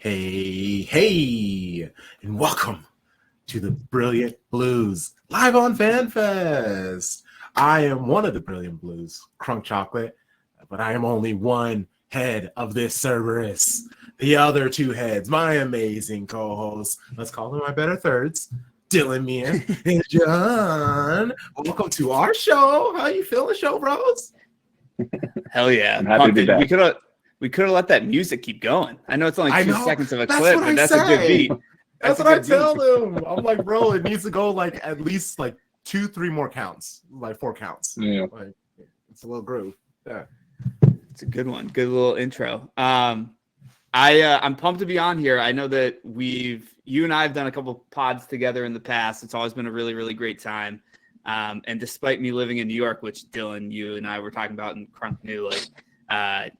Hey, and welcome to the Brilliant Blues live on FanFest. I am one of the Brilliant Blues, Crunk Chocolate, but I am only one head of this Cerberus. The other two heads, my amazing co-hosts, let's call them my better thirds, Dylan, Mia, and John. Welcome to our show. How you feeling, show bros? Hell yeah! I'm happy to be back. We could have let that music keep going. I know it's only 2 seconds of a clip, but that's a good beat. That's what I tell them. I'm like, bro, it needs to go like at least like 2-3 more counts, like 4 counts. Yeah, like it's a little groove. Yeah, it's a good one. Good little intro. I'm pumped to be on here. I know that you and I have done a couple pods together in the past. It's always been a really, really great time. And despite me living in New York, which Dylan, you and I were talking about in Crunk New,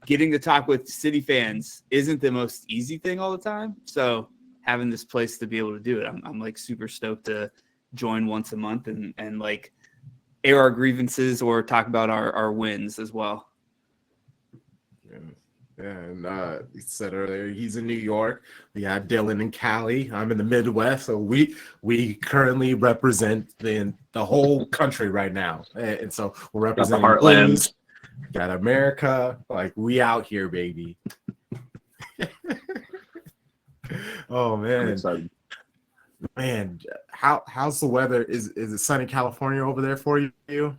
getting to talk with city fans isn't the most easy thing all the time. So having this place to be able to do it, I'm like super stoked to join once a month and like air our grievances or talk about our wins as well. And he said earlier he's in New York. We have Dylan in Cali. I'm in the Midwest, so we currently represent the whole country right now. And so we're representing the heartland. Got America. Like, we out here, baby. Oh man, how's the weather? Is it sunny California over there for you?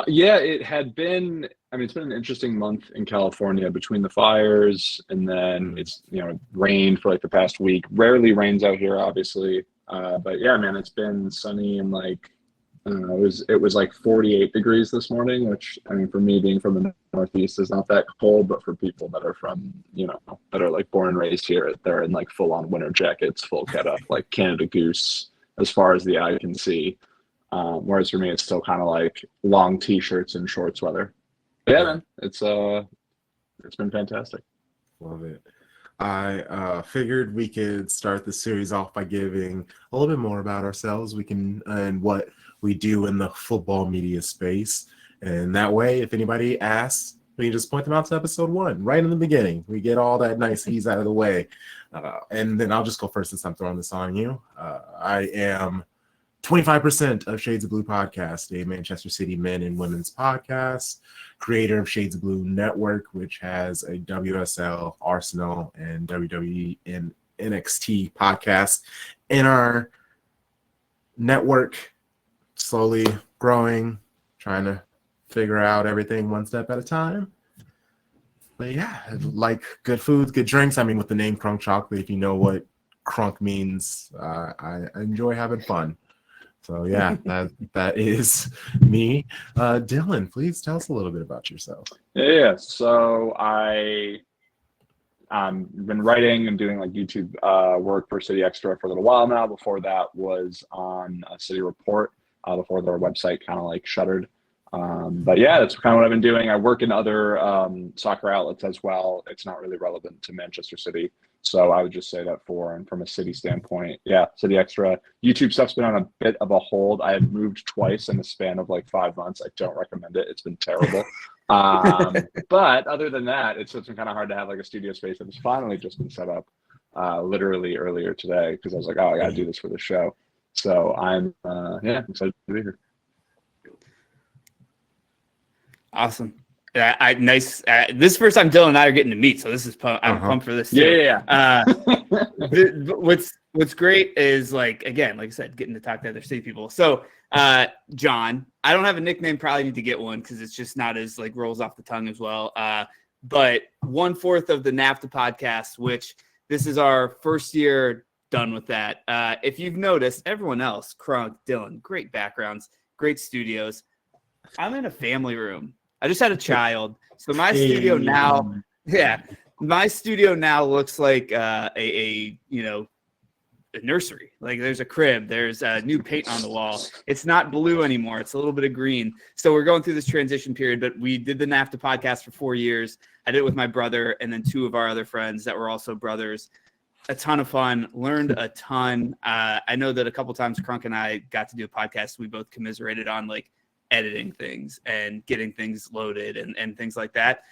Yeah, it had been. I mean, it's been an interesting month in California between the fires and then it's rained for like the past week. Rarely rains out here, obviously, but yeah, man, it's been sunny and like it was like 48 degrees this morning, which I mean, for me being from the Northeast is not that cold, but for people that are from that are like born and raised here, they're in like full on winter jackets, full get up, like Canada Goose as far as the eye can see. Whereas for me, it's still kind of like long t-shirts and shorts weather. But yeah, man, it's been fantastic. Love it. I figured we could start the series off by giving a little bit more about ourselves. We can and what we do in the football media space, and that way, if anybody asks, we can just point them out to episode 1 right in the beginning. We get all that niceties out of the way, and then I'll just go first since I'm throwing this on you. I am 25% of Shades of Blue podcast, a Manchester City men and women's podcast, creator of Shades of Blue Network, which has a WSL, Arsenal, and WWE and NXT podcast in our network, slowly growing, trying to figure out everything one step at a time. But yeah, like good foods, good drinks. I mean, with the name Crunk Chocolate, if you know what crunk means, I enjoy having fun. So yeah, that is me. Dylan, please tell us a little bit about yourself. Yeah. So I've been writing and doing like YouTube work for City Extra for a little while now. Before that was on City Report before their website kind of like shuttered. But yeah, that's kind of what I've been doing. I work in other soccer outlets as well. It's not really relevant to Manchester City. So I would just say that from a city standpoint, yeah, City Extra. YouTube stuff's been on a bit of a hold. I had moved twice in the span of like 5 months. I don't recommend it. It's been terrible. But other than that, it's been kind of hard to have like a studio space that has finally just been set up literally earlier today because I was like, oh, I got to do this for the show. So I'm excited to be here. Awesome. Nice. This is the first time Dylan and I are getting to meet, so this is I'm pumped for this too. Yeah. What's great is like I said, getting to talk to other city people. So John, I don't have a nickname. Probably need to get one because it's just not as like rolls off the tongue as well. But 1/4 of the NAFTA podcast, which this is our first year done with that. If you've noticed, everyone else, Crunk, Dylan, great backgrounds, great studios. I'm in a family room. I just had a child, so my studio now looks like a nursery. Like there's a crib, there's new paint on the wall. It's not blue anymore. It's a little bit of green. So we're going through this transition period, but we did the NAFTA podcast for 4 years. I did it with my brother and then 2 of our other friends that were also brothers. A ton of fun, learned a ton. I know that a couple times Crunk and I got to do a podcast. We both commiserated on like editing things and getting things loaded and things like that.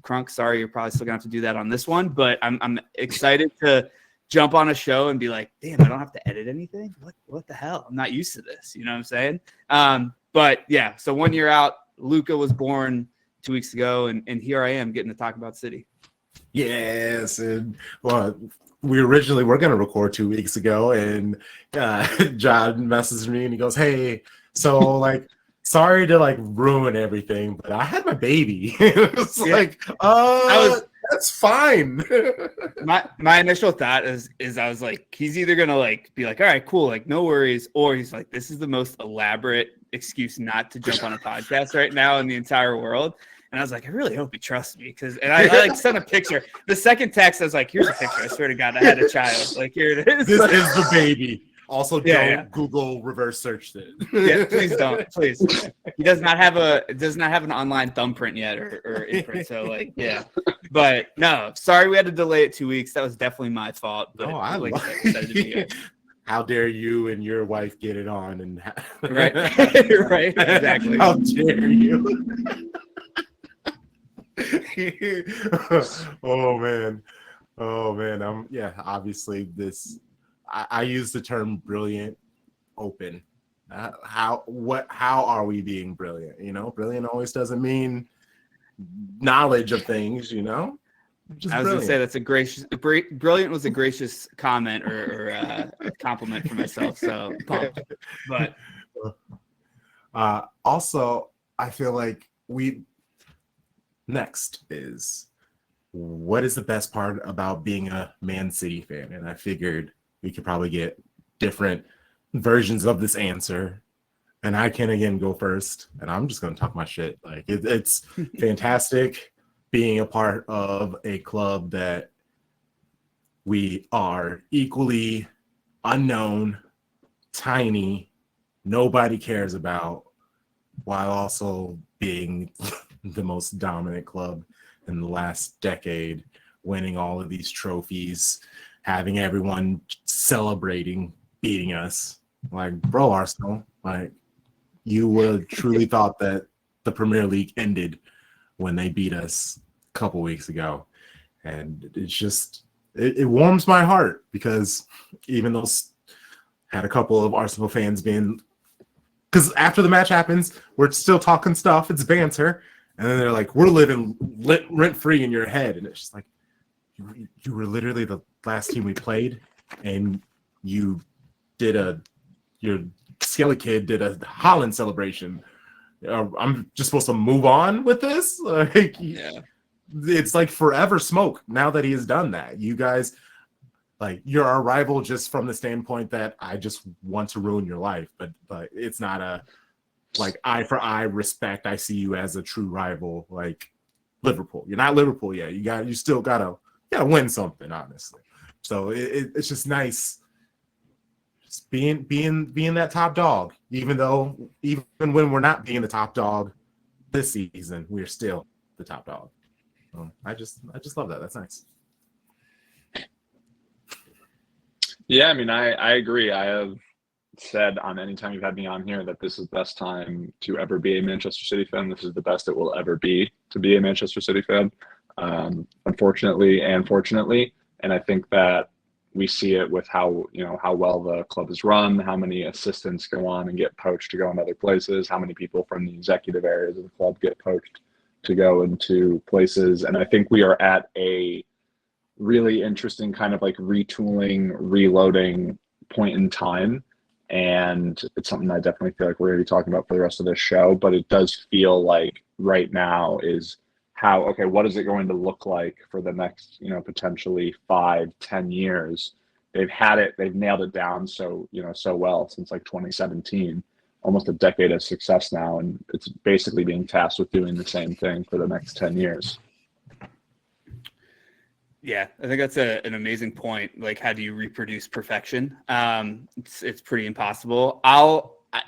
Crunk, sorry, you're probably still gonna have to do that on this one, but I'm excited to jump on a show and be like, damn, I don't have to edit anything. What the hell? I'm not used to this. You know what I'm saying? But yeah, so 1 year out, Luca was born 2 weeks ago, and here I am getting to talk about City. Yes, and well, we originally were going to record 2 weeks ago, and John messaged me and he goes, "Hey, so like, sorry to like ruin everything, but I had my baby." It's like, that's fine. my initial thought is I was like, he's either gonna like be like, all right, cool, like no worries, or he's like, this is the most elaborate excuse not to jump on a podcast right now in the entire world. And I was like, I really hope he trusts me, and I like sent a picture. The second text, I was like, here's a picture. I swear to God, I had a child. Like, here it is. This is the baby. Also, don't Yeah. Google reverse search it. Yeah, please don't. Please. He does not have an online thumbprint yet or imprint. So like, yeah. But no, sorry we had to delay it 2 weeks. That was definitely my fault. But I like, love excited to be here. How dare you and your wife get it on and Right. Right. Exactly. How dare you? Oh man. Obviously I use the term brilliant open. How are we being brilliant? You know, brilliant always doesn't mean knowledge of things, you know. I was gonna say that's brilliant was a gracious comment or a compliment for myself. So pumped. But also I feel like next is, what is the best part about being a Man City fan? And I figured we could probably get different versions of this answer. And I can again go first, and I'm just going to talk my shit. Like it's fantastic being a part of a club that we are equally unknown, tiny, nobody cares about, while also being the most dominant club in the last decade, winning all of these trophies, having everyone celebrating beating us. Like, bro, Arsenal, like, you would have truly thought that the Premier League ended when they beat us a couple weeks ago. And it's just, it warms my heart, because even though had a couple of Arsenal fans being, because after the match happens, we're still talking stuff, it's banter. And then they're like, we're living rent-free in your head. And it's just like, you were literally the last team we played, and your Skelly kid did a Holland celebration. I'm just supposed to move on with this? Like, yeah. It's like forever smoke now that he has done that. You guys, like, you're our rival just from the standpoint that I just want to ruin your life. But it's not a, like, eye for eye respect. I see you as a true rival, like Liverpool. You're not Liverpool yet. You still gotta win something, honestly. So it's just nice, just being that top dog. Even when we're not being the top dog this season, we're still the top dog. I just love that. That's nice. Yeah, I mean, I agree. I have said on any time you've had me on here that this is the best time to ever be a Manchester City fan. This is the best it will ever be to be a Manchester City fan, unfortunately and fortunately. And I think that we see it with how well the club is run, how many assistants go on and get poached to go in other places, how many people from the executive areas of the club get poached to go into places. And I think we are at a really interesting kind of like retooling, reloading point in time. And it's something I definitely feel like we're going to be talking about for the rest of this show. But it does feel like right now is what is it going to look like for the next, potentially 5-10 years? They've nailed it down so well since like 2017, almost a decade of success now. And it's basically being tasked with doing the same thing for the next 10 years. Yeah, I think that's an amazing point. Like, how do you reproduce perfection? It's pretty impossible.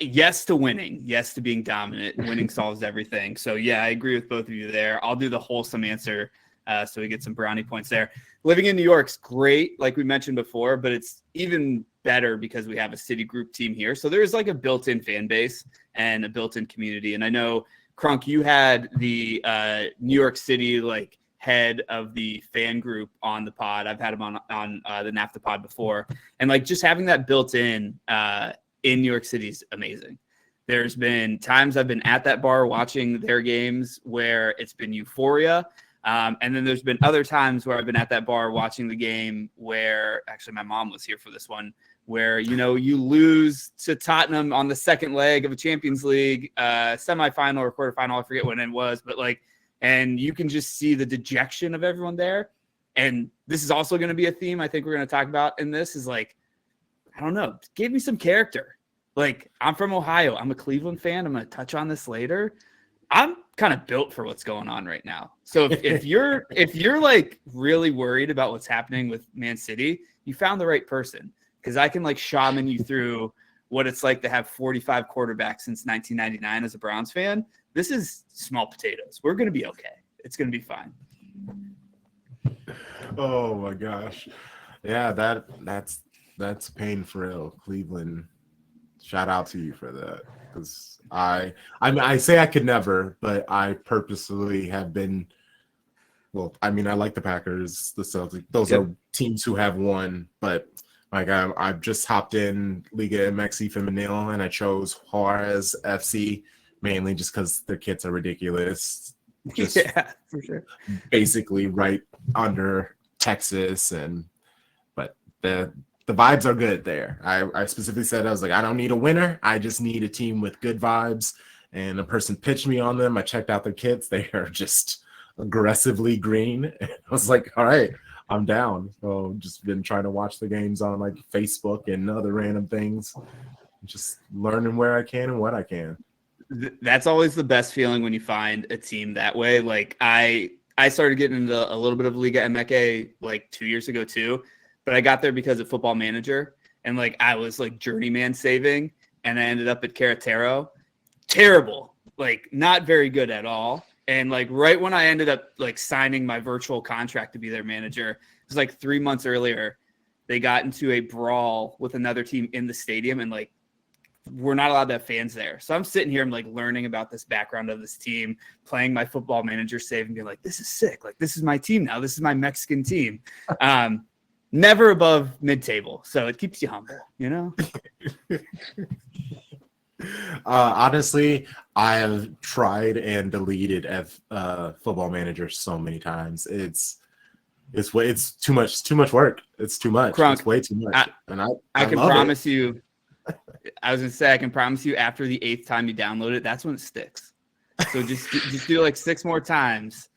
Yes to winning, yes to being dominant. Winning solves everything. So yeah, I agree with both of you there. I'll do the wholesome answer, so we get some brownie points there. Living in New York's great, like we mentioned before, but it's even better because we have a City Group team here. So there's like a built-in fan base and a built-in community. And I know, Crunk, you had the New York City like head of the fan group on the pod. I've had him on the NAFTA pod before, and like just having that built in New York City is amazing. There's been times I've been at that bar watching their games where it's been euphoria. And then there's been other times where I've been at that bar watching the game where actually my mom was here for this one, where, you know, you lose to Tottenham on the second leg of a Champions League semifinal or quarterfinal. I forget when it was, but like, and you can just see the dejection of everyone there. And this is also going to be a theme I think we're going to talk about in this is like, I don't know, give me some character. Like, I'm from Ohio. I'm a Cleveland fan. I'm going to touch on this later. I'm kind of built for what's going on right now. So if you're like really worried about what's happening with Man City, you found the right person, because I can like shaman you through what it's like to have 45 quarterbacks since 1999 as a Browns fan. This is small potatoes. We're going to be okay. It's going to be fine. Oh my gosh. Yeah, that's pain for real. Cleveland. Shout out to you for that. Because I say I could never, but I purposely have been. Well, I mean, I like the Packers, the Celtics. Those are teams who have won. But like, I've just hopped in Liga MX Femenil, and I chose Juarez FC mainly just because their kits are ridiculous. Just for sure. Basically, right under Texas, but the vibes are good there. I specifically said, I was like, I don't need a winner. I just need a team with good vibes. And a person pitched me on them. I checked out their kits. They are just aggressively green. And I was like, all right, I'm down. So just been trying to watch the games on like Facebook and other random things. Just learning where I can and what I can. That's always the best feeling when you find a team that way. Like I started getting into a little bit of Liga MX like 2 years ago too. But I got there because of Football Manager, and like I was like journeyman saving, and I ended up at Querétaro. Terrible, like not very good at all. And like right when I ended up like signing my virtual contract to be their manager, it was like 3 months earlier, they got into a brawl with another team in the stadium, and like we're not allowed to have fans there. So I'm sitting here, I'm like learning about this background of this team, playing my Football Manager save, and being like, this is sick. Like this is my team now. This is my Mexican team. Never above mid-table, so it keeps you humble, you know? Honestly, I have tried and deleted Football Manager so many times. It's too much work. It's too much. Crunk, it's way too much. I can promise you. I was gonna say I can promise you after the 8th time you download it, that's when it sticks. So just do like 6 more times.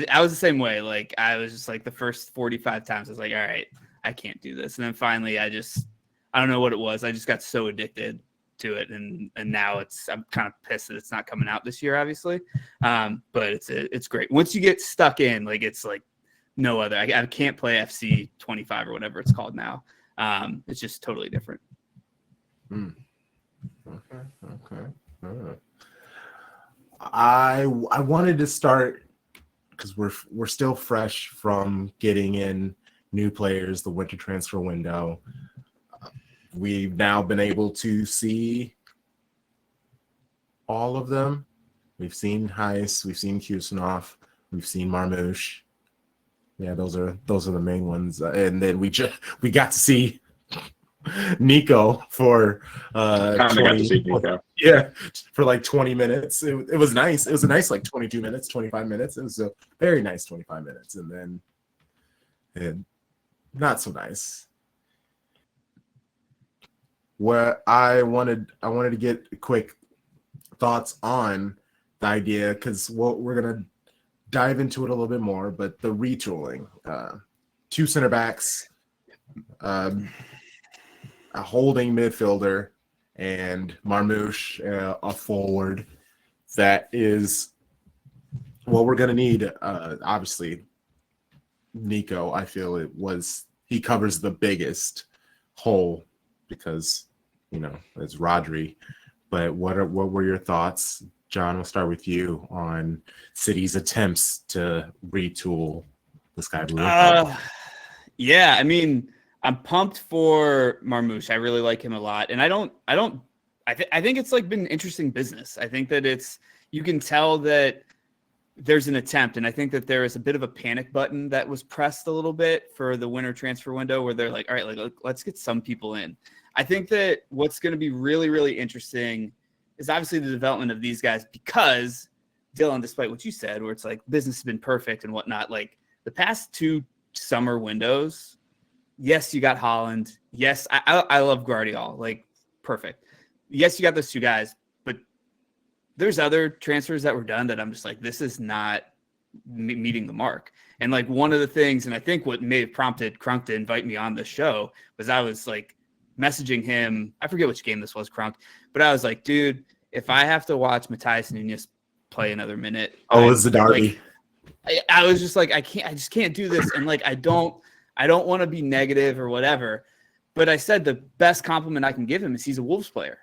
I was the same way. Like I was just like the first 45 times, I was like, all right, I can't do this. And then finally I don't know what it was. I just got so addicted to it. And now I'm kind of pissed that it's not coming out this year, obviously. But it's great. Once you get stuck in, like, it's like no other, I can't play FC 25 or whatever it's called now. It's just totally different. Okay. I wanted to start because we're still fresh from getting in new players, the winter transfer window. We've now been able to see all of them. We've seen Heiss, we've seen Kusinov, we've seen Marmouche. Yeah, those are the main ones. And then we got to see Nico for got to see Nico. Yeah, for like 20 minutes. It was nice. It was a nice like 22 minutes, 25 minutes. It was a very nice 25 minutes, and then not so nice. Where I wanted to get quick thoughts on the idea, because we're gonna dive into it a little bit more, but the retooling, 2 center backs, a holding midfielder, and Marmouche, a forward. That is what we're gonna need. Obviously, Nico, I feel he covers the biggest hole because, it's Rodri. But what were your thoughts, John? We'll start with you on City's attempts to retool the Sky Blue. Yeah, I mean, I'm pumped for Marmouche. I really like him a lot, and I think it's like been interesting business. I think that you can tell that there's an attempt, and I think that there is a bit of a panic button that was pressed a little bit for the winter transfer window where they're like, all right, like let's get some people in. I think that what's going to be really, really interesting is obviously the development of these guys, because Dylan, despite what you said, where it's like business has been perfect and whatnot, like the past 2 summer windows, yes, you got Holland. Yes, I love Guardiola, like perfect. Yes, you got those 2 guys, but there's other transfers that were done that I'm just like, this is not meeting the mark. And like one of the things, and I think what may have prompted Crunk to invite me on the show was I was like messaging him. I forget which game this was, Crunk, but I was like, dude, if I have to watch Matthias Nunes play another minute, Oh, it's the derby. Like, I was just like, I just can't do this. And like, I don't want to be negative or whatever, but I said the best compliment I can give him is he's a Wolves player.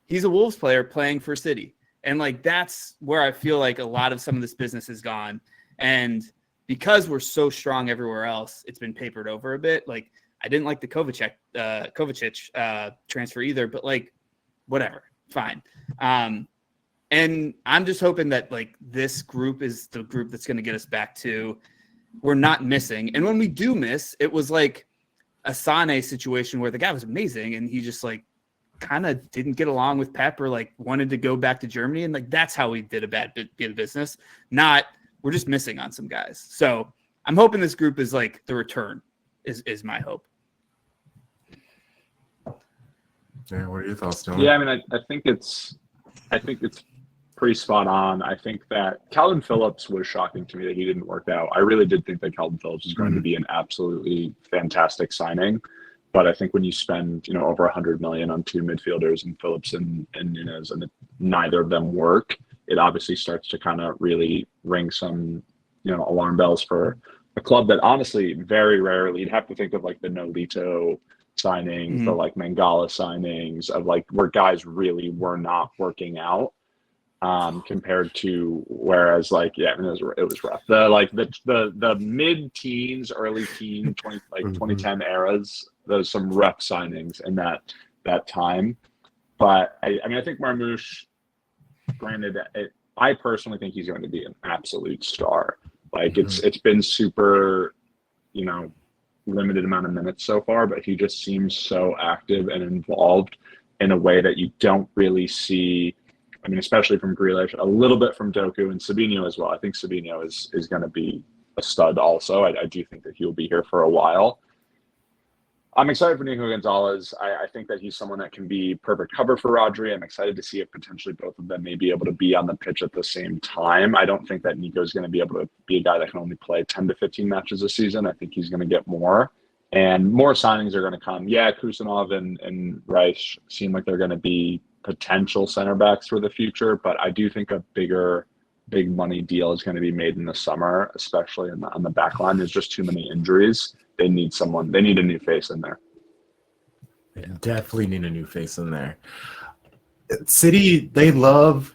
He's a Wolves player playing for City. And like, that's where I feel like a lot of some of this business has gone. And because we're so strong everywhere else, it's been papered over a bit. Like, I didn't like the Kovacic transfer either, but like, whatever, fine. And I'm just hoping that like this group is the group that's going to get us back to, we're not missing. And when we do miss, it was like a Sane situation where the guy was amazing and he just like kind of didn't get along with Pep or like wanted to go back to Germany. And like, that's how we did a bad bit of business. Not, we're just missing on some guys. So I'm hoping this group is like the return is my hope. Yeah, what are your thoughts, Dylan? Yeah, I mean, I think it's pretty spot on. I think that Calvin Phillips was shocking to me that he didn't work out. I really did think that Calvin Phillips was going to be an absolutely fantastic signing. But I think when you spend, over 100 million on 2 midfielders and Phillips and Nunes, and neither of them work, it obviously starts to kind of really ring some, alarm bells for a club that honestly very rarely, you'd have to think of like the Nolito signings, the like Mangala signings of like where guys really were not working out. Compared to whereas like, yeah, I mean, it was rough. The mid-teens, early teen, 2010 eras, there's some rough signings in that time. But I mean, I think Marmoush, granted, I personally think he's going to be an absolute star. Like it's been super, limited amount of minutes so far, but he just seems so active and involved in a way that you don't really see. I mean, especially from Grealish, a little bit from Doku and Sabinho as well. I think Sabinho is going to be a stud also. I do think that he'll be here for a while. I'm excited for Nico Gonzalez. I think that he's someone that can be perfect cover for Rodri. I'm excited to see if potentially both of them may be able to be on the pitch at the same time. I don't think that Nico is going to be able to be a guy that can only play 10 to 15 matches a season. I think he's going to get more. And more signings are going to come. Yeah, Kusanov and Reich seem like they're going to be potential center backs for the future, but I do think a big money deal is going to be made in the summer, especially on the back line. There's just too many injuries. They need a new face in there. They definitely need a new face in there. City, they love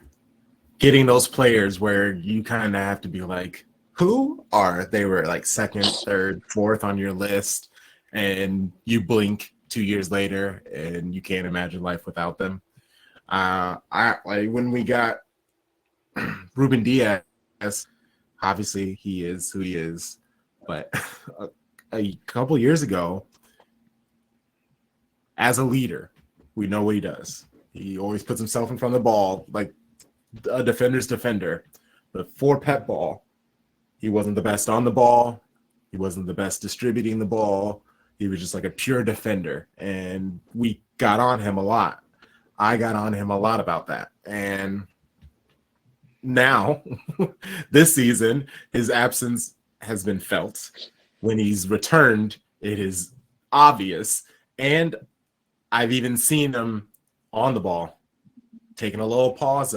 getting those players where you kind of have to be like, who are they? Were like second, third, fourth on your list, and you blink 2 years later and you can't imagine life without them. I like when we got Ruben Diaz, obviously he is who he is, but a couple years ago, as a leader, we know what he does. He always puts himself in front of the ball, like a defender's defender. But for Pep ball, he wasn't the best on the ball. He wasn't the best distributing the ball. He was just like a pure defender, and we got on him a lot. I got on him a lot about that. And now, this season, his absence has been felt. When he's returned, it is obvious. And I've even seen him on the ball, taking a little pause,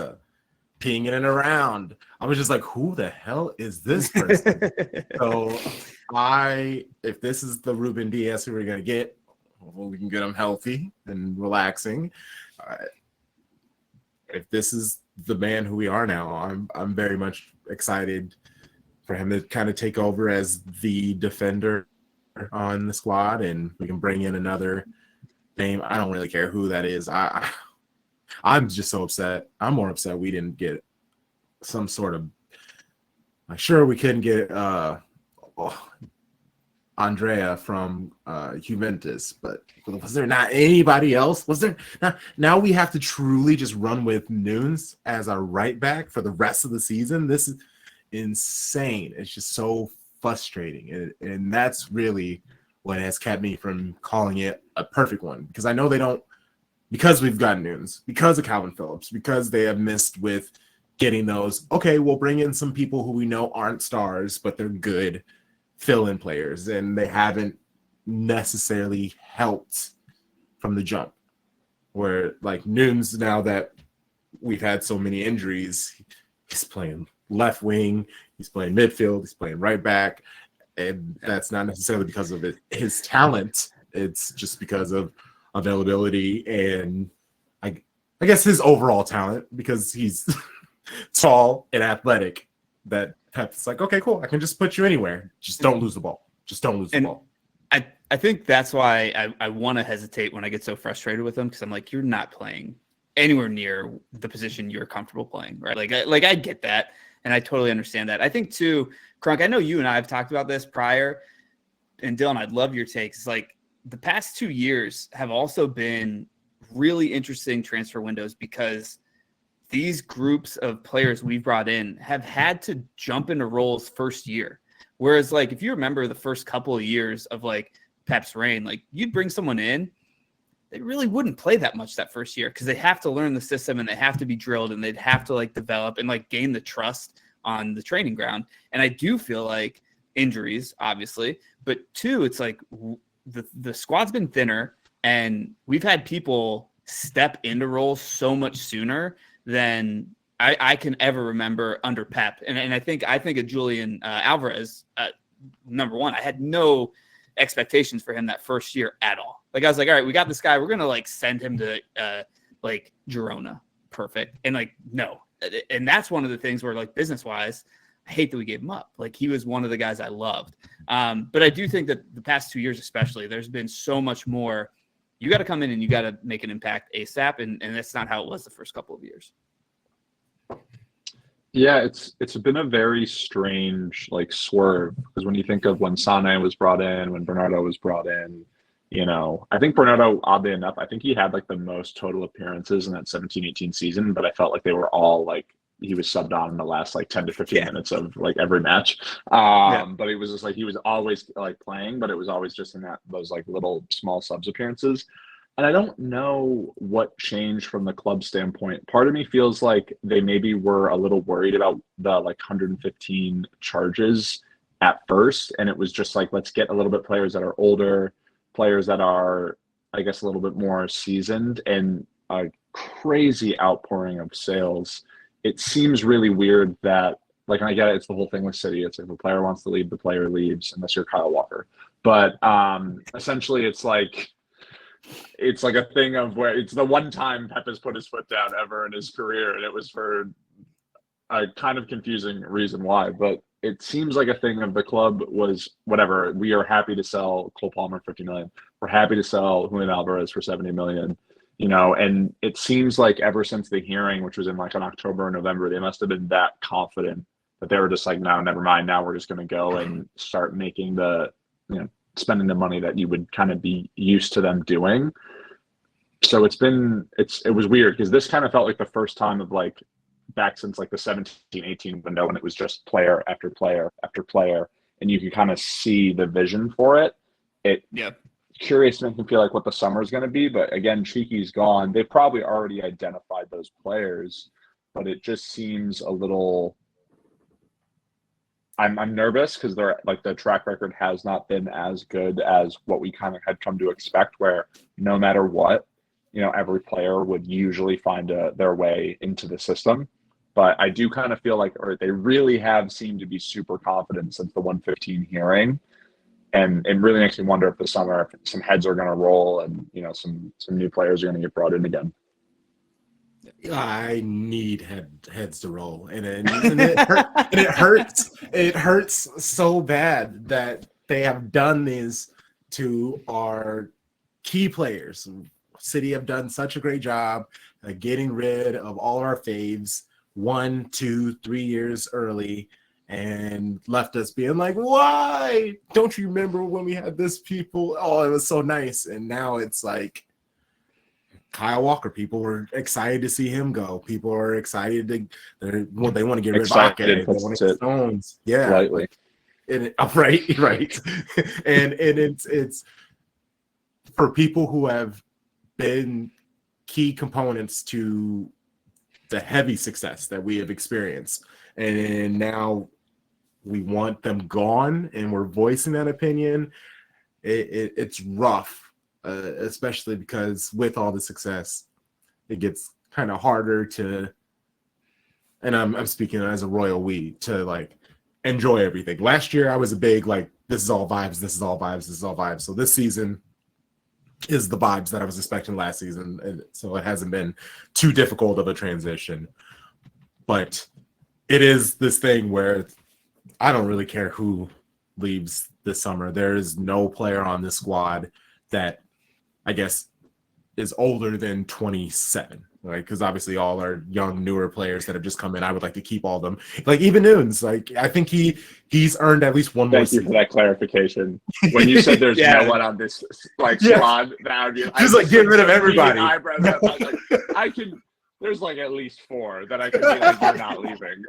peeing in and around. I was just like, who the hell is this person? So if this is the Ruben Diaz who we're going to get, hopefully we can get him healthy and relaxing. If this is the man who we are now, I'm very much excited for him to kind of take over as the defender on the squad, and we can bring in another name. I don't really care who that is. I'm just so upset. I'm more upset we didn't get some sort of like, sure, we couldn't get Andrea from Juventus, but was there not anybody else? Was there not? Now we have to truly just run with Nunes as our right back for the rest of the season. This is insane. It's just so frustrating, and that's really what has kept me from calling it a perfect one, because I know they don't, because we've got Nunes, because of Calvin Phillips, because they have missed with getting those. Okay, we'll bring in some people who we know aren't stars, but they're good fill-in players, and they haven't necessarily helped from the jump. Where like Nunes, now that we've had so many injuries, he's playing left wing, he's playing midfield, he's playing right back, and that's not necessarily because of his talent. It's just because of availability and I guess his overall talent, because he's tall and athletic. That Pep's like, okay, cool, I can just put you anywhere. Just don't lose the ball. Just don't lose the ball. I think that's why I want to hesitate when I get so frustrated with him, because I'm like, you're not playing anywhere near the position you're comfortable playing, right? Like I get that, and I totally understand that. I think too, Crunk, I know you and I have talked about this prior, and Dylan, I'd love your takes. It's like the past 2 years have also been really interesting transfer windows, because these groups of players we've brought in have had to jump into roles first year. Whereas, like, if you remember the first couple of years of like Pep's reign, like you'd bring someone in, they really wouldn't play that much that first year, because they have to learn the system and they have to be drilled and they'd have to like develop and like gain the trust on the training ground. And I do feel like injuries, obviously, but two, it's like the squad's been thinner and we've had people step into roles so much sooner than I can ever remember under Pep. And I think of Julian Alvarez, number one. I had no expectations for him that first year at all. Like I was like, all right, we got this guy. We're going to like send him to like Girona. Perfect. And like, no. And that's one of the things where like business wise, I hate that we gave him up. Like he was one of the guys I loved. But I do think that the past 2 years, especially, there's been so much more. You got to come in and you got to make an impact ASAP. And that's not how it was the first couple of years. Yeah, it's been a very strange like swerve, because when you think of when Sane was brought in, when Bernardo was brought in, I think Bernardo, oddly enough, I think he had like the most total appearances in that 17-18 season, but I felt like they were all like he was subbed on in the last like 10 to 15 minutes of like every match. But it was just like he was always like playing, but it was always just in those like little small subs appearances. And I don't know what changed from the club standpoint. Part of me feels like they maybe were a little worried about the like 115 charges at first. And it was just like, let's get a little bit players that are older, players that are, I guess, a little bit more seasoned, and a crazy outpouring of sales. It seems really weird that, like, and I get it, it's the whole thing with City. It's like if a player wants to leave, the player leaves, unless you're Kyle Walker. But essentially it's like a thing of where it's the one time Pep has put his foot down ever in his career, and it was for a kind of confusing reason why. But it seems like a thing of the club was whatever. We are happy to sell Cole Palmer 50 million. We're happy to sell Julian Alvarez for 70 million. And it seems like ever since the hearing, which was in like in October or November, they must have been that confident that they were just like, no, never mind. Now we're just going to go and start making spending the money that you would kind of be used to them doing. So it was weird, because this kind of felt like the first time of like back since like the 17-18 window, when it was just player after player after player, and you could kind of see the vision for it. Curious to make me feel like what the summer is going to be, but again, Cheeky's gone. They've probably already identified those players, but it just seems a little. I'm nervous, because they're like the track record has not been as good as what we kind of had come to expect, where no matter what, every player would usually find their way into the system. But I do kind of feel like, or they really have seemed to be super confident since the 115 hearing. And it really makes me wonder if this summer some heads are going to roll, and some new players are going to get brought in again. I need heads to roll, and it hurts. It hurts so bad that they have done this to our key players. City have done such a great job getting rid of all our faves 1, 2, 3 years early, and left us being like, why? Don't you remember when we had this people? Oh, it was so nice. And now it's like Kyle Walker. People were excited to see him go. People are excited they want to get rid of Ake. They want to get Stones. Yeah. Lightly. Right. and it's for people who have been key components to the heavy success that we have experienced. And now we want them gone, and we're voicing that opinion. It's rough, especially because with all the success, it gets kind of harder to, and I'm speaking as a royal we, to like enjoy everything. Last year, I was a big like, this is all vibes, this is all vibes, this is all vibes. So this season is the vibes that I was expecting last season, and so it hasn't been too difficult of a transition. But it is this thing where I don't really care who leaves this summer. There is no player on this squad that I guess is older than 27, right? Because obviously all are young, newer players that have just come in. I would like to keep all of them. Like even Nunes, like I think he's earned at least one more. Thank you for that clarification. When you said there's no one on this squad, that would be just like get rid of everybody. I can. There's like at least 4 that I could be like, you're not leaving.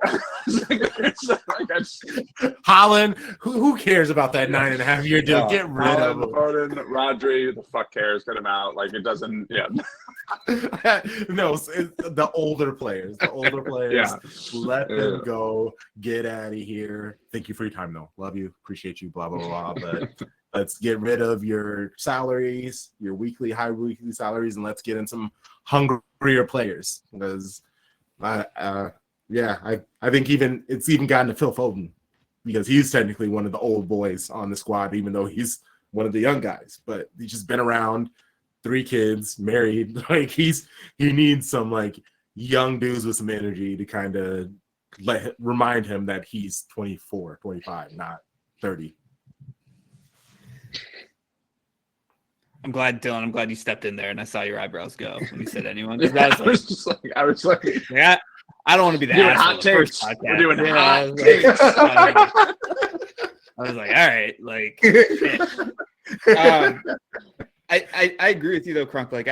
Holland, who cares about that 9.5-year deal? Get rid of him. Foden, Rodri, who the fuck cares? Get him out. Like it doesn't. Yeah. No, it's the older players. Let them go. Get out of here. Thank you for your time, though. Love you. Appreciate you. Blah blah blah. But let's get rid of your salaries, your high weekly salaries, and let's get in some hungrier players. Because, I think it's even gotten to Phil Foden, because he's technically one of the old boys on the squad, even though he's one of the young guys. But he's just been around, 3 kids, married. Like he needs some like young dudes with some energy to kind of remind him that he's 24, 25, not 30. I'm glad you stepped in there, and I saw your eyebrows go when you said anyone. I was like, yeah, I don't want to be the hot takes. We're doing hot takes. I was like, all right, like. I agree with you though, Crunk. Like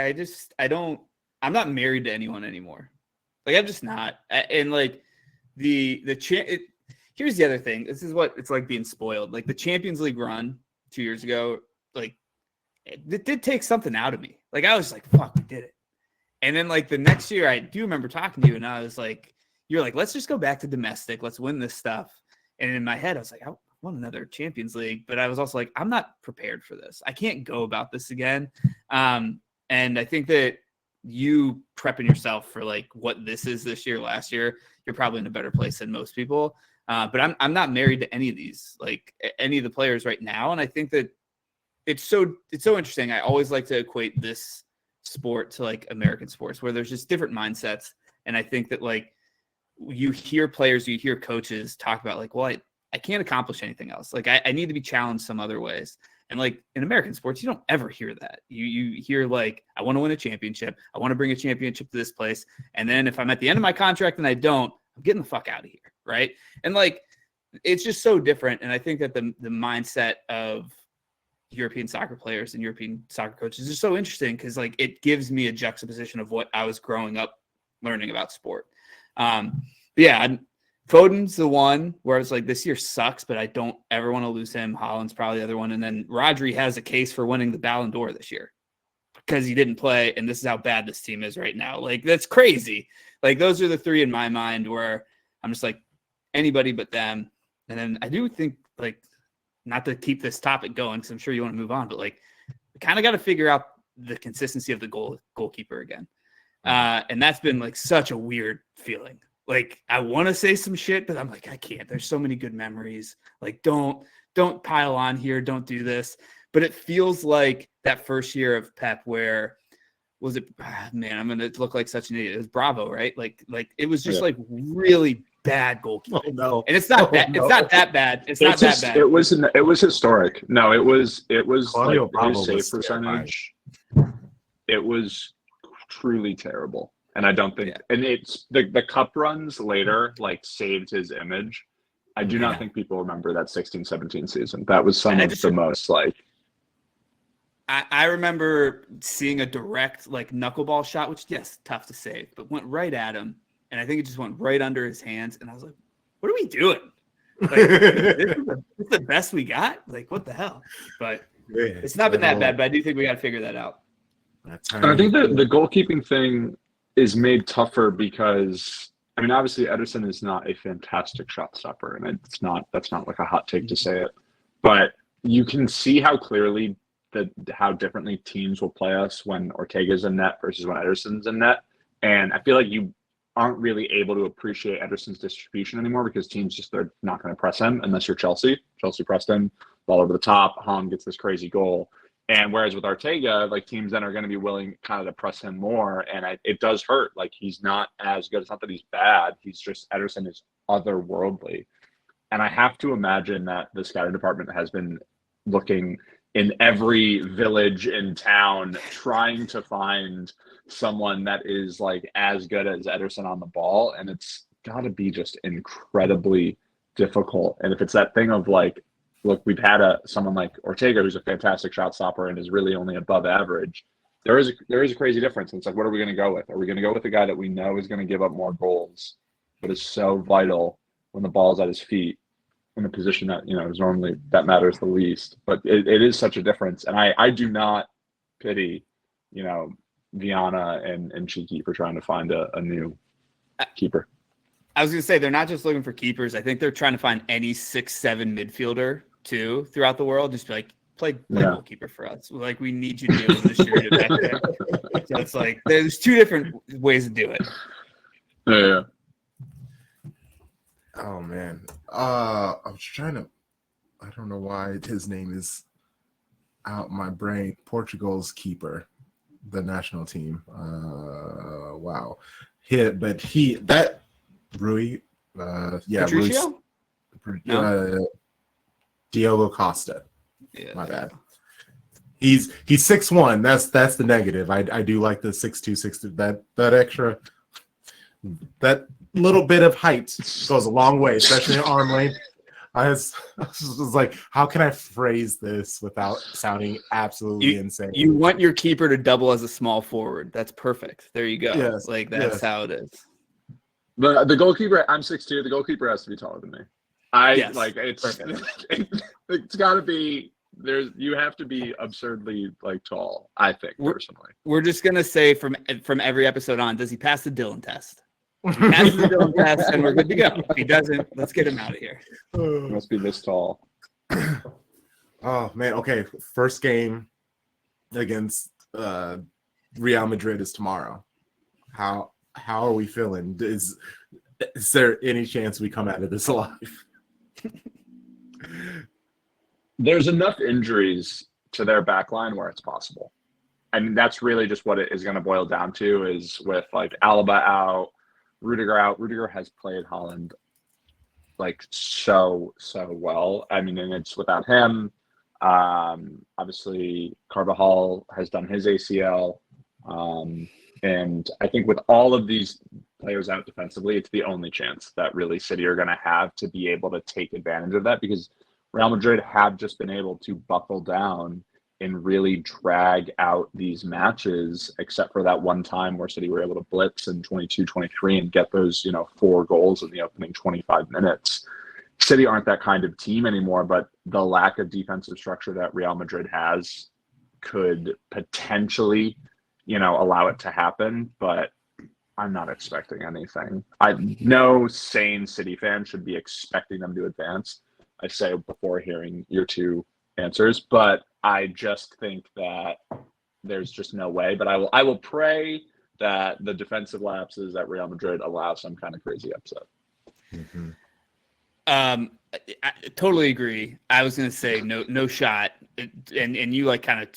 I'm not married to anyone anymore. Like I'm just not. And like here's the other thing. This is what it's like being spoiled. Like the Champions League run 2 years ago, like it did take something out of me. Like I was like, fuck, we did it. And then like the next year, I do remember talking to you, and I was like, you're like, let's just go back to domestic. Let's win this stuff. And in my head, I was like, I want another Champions League. But I was also like, I'm not prepared for this. I can't go about this again. And I think that you prepping yourself for like what this is this year, last year, you're probably in a better place than most people. But I'm not married to any of these, like any of the players right now. And I think that it's so interesting. I always like to equate this sport to like American sports, where there's just different mindsets. And I think that like you hear players, you hear coaches talk about like, well, I can't accomplish anything else. Like I need to be challenged some other ways. And like in American sports, you don't ever hear that. You hear like, I want to win a championship. I want to bring a championship to this place. And then if I'm at the end of my contract and I don't, I'm getting the fuck out of here. Right. And like, it's just so different. And I think that the mindset of European soccer players and European soccer coaches is so interesting, because like it gives me a juxtaposition of what I was growing up learning about sport. Foden's the one where it's like, this year sucks, but I don't ever want to lose him. Haaland's probably the other one. And then Rodri has a case for winning the Ballon d'Or this year because he didn't play, and this is how bad this team is right now. Like, that's crazy. Like, those are the 3 in my mind where I'm just like, anybody but them. And then I do think, like, not to keep this topic going, because I'm sure you want to move on, but like, we kind of got to figure out the consistency of the goalkeeper again. And that's been like such a weird feeling. Like, I want to say some shit, but I'm like, I can't. There's so many good memories. Like, don't pile on here. Don't do this. But it feels like that first year of Pep, where was it? Man, I'm gonna look like such an idiot. It was Bravo, right? Like it was just like really bad goalkeeping. Oh, no. And it's not that. No. It's not that bad. It's not that bad. It was historic. No, it was Claudio like Bravo his save percentage. It was truly terrible. And I don't think, and it's the cup runs later like saved his image, I do not think people remember that 16-17 season. That was some of the most like. I remember seeing a direct like knuckleball shot, which yes, tough to save, but went right at him, and I think it just went right under his hands, and I was like, "What are we doing? Like, this is the best we got? Like, what the hell?" But it's not been that bad. But I do think we got to figure that out. I think that the goalkeeping thing is made tougher because, I mean, obviously Ederson is not a fantastic shot stopper, and that's not like a hot take to say it, but you can see how clearly how differently teams will play us when Ortega's in net versus when Ederson's in net, and I feel like you aren't really able to appreciate Ederson's distribution anymore because teams they're not going to press him unless you're Chelsea. Chelsea pressed him, ball over the top, Haaland gets this crazy goal. And whereas with Ortega, like teams then are going to be willing kind of to press him more, and it does hurt. Like he's not as good. It's not that he's bad. He's just Ederson is otherworldly, and I have to imagine that the scouting department has been looking in every village in town trying to find someone that is like as good as Ederson on the ball, and it's got to be just incredibly difficult. And if it's that thing of like, look, we've had someone like Ortega who's a fantastic shot stopper and is really only above average. There is a crazy difference. And it's like, what are we going to go with? Are we going to go with a guy that we know is going to give up more goals, but is so vital when the ball's at his feet in a position that, is normally that matters the least? But it is such a difference. And I do not pity, Viana and Cheeky for trying to find a new keeper. I was going to say, they're not just looking for keepers. I think they're trying to find any 6'7" midfielder too throughout the world. Just be like, play goalkeeper for us. Like, we need you to be able to distribute it back there. So it's like, there's two different ways to do it. Yeah. Oh man. I was trying to, I don't know why his name is out my brain. Portugal's keeper, the national team. Wow. Rui, Patricio? No? Diogo Costa. Yeah. My bad. He's 6'1". That's the negative. I do like the 6'2", 6'3". That extra, that little bit of height goes a long way, especially in arm length. I was like, how can I phrase this without sounding absolutely insane? You want your keeper to double as a small forward. That's perfect. There you go. Yes, that's how it is. The goalkeeper, I'm 6'2". The goalkeeper has to be taller than me. It's got to be. You have to be absurdly tall. I think personally. We're just gonna say from every episode on, does he pass the Dylan test? If he passes the Dylan test, and we're good to go. If he doesn't, let's get him out of here. He must be this tall. Oh man. Okay. First game against Real Madrid is tomorrow. How are we feeling? Is there any chance we come out of this alive? There's enough injuries to their back line where it's possible. I mean, that's really just what it is going to boil down to, is with Alaba out, Rudiger out. Rudiger has played Haaland so well. I mean, and it's without him. Obviously, Carvajal has done his ACL. And I think with all of these players out defensively, it's the only chance that really City are going to have to be able to take advantage of that, because Real Madrid have just been able to buckle down and really drag out these matches, except for that one time where City were able to blitz in 22-23 and get those, 4 goals in the opening 25 minutes. City aren't that kind of team anymore, but the lack of defensive structure that Real Madrid has could potentially, allow it to happen, but I'm not expecting anything. No sane City fan should be expecting them to advance. I say before hearing your two answers, but I just think that there's just no way. But I will pray that the defensive lapses at Real Madrid allow some kind of crazy upset. Mm-hmm. I totally agree. I was gonna say no shot, and you kind of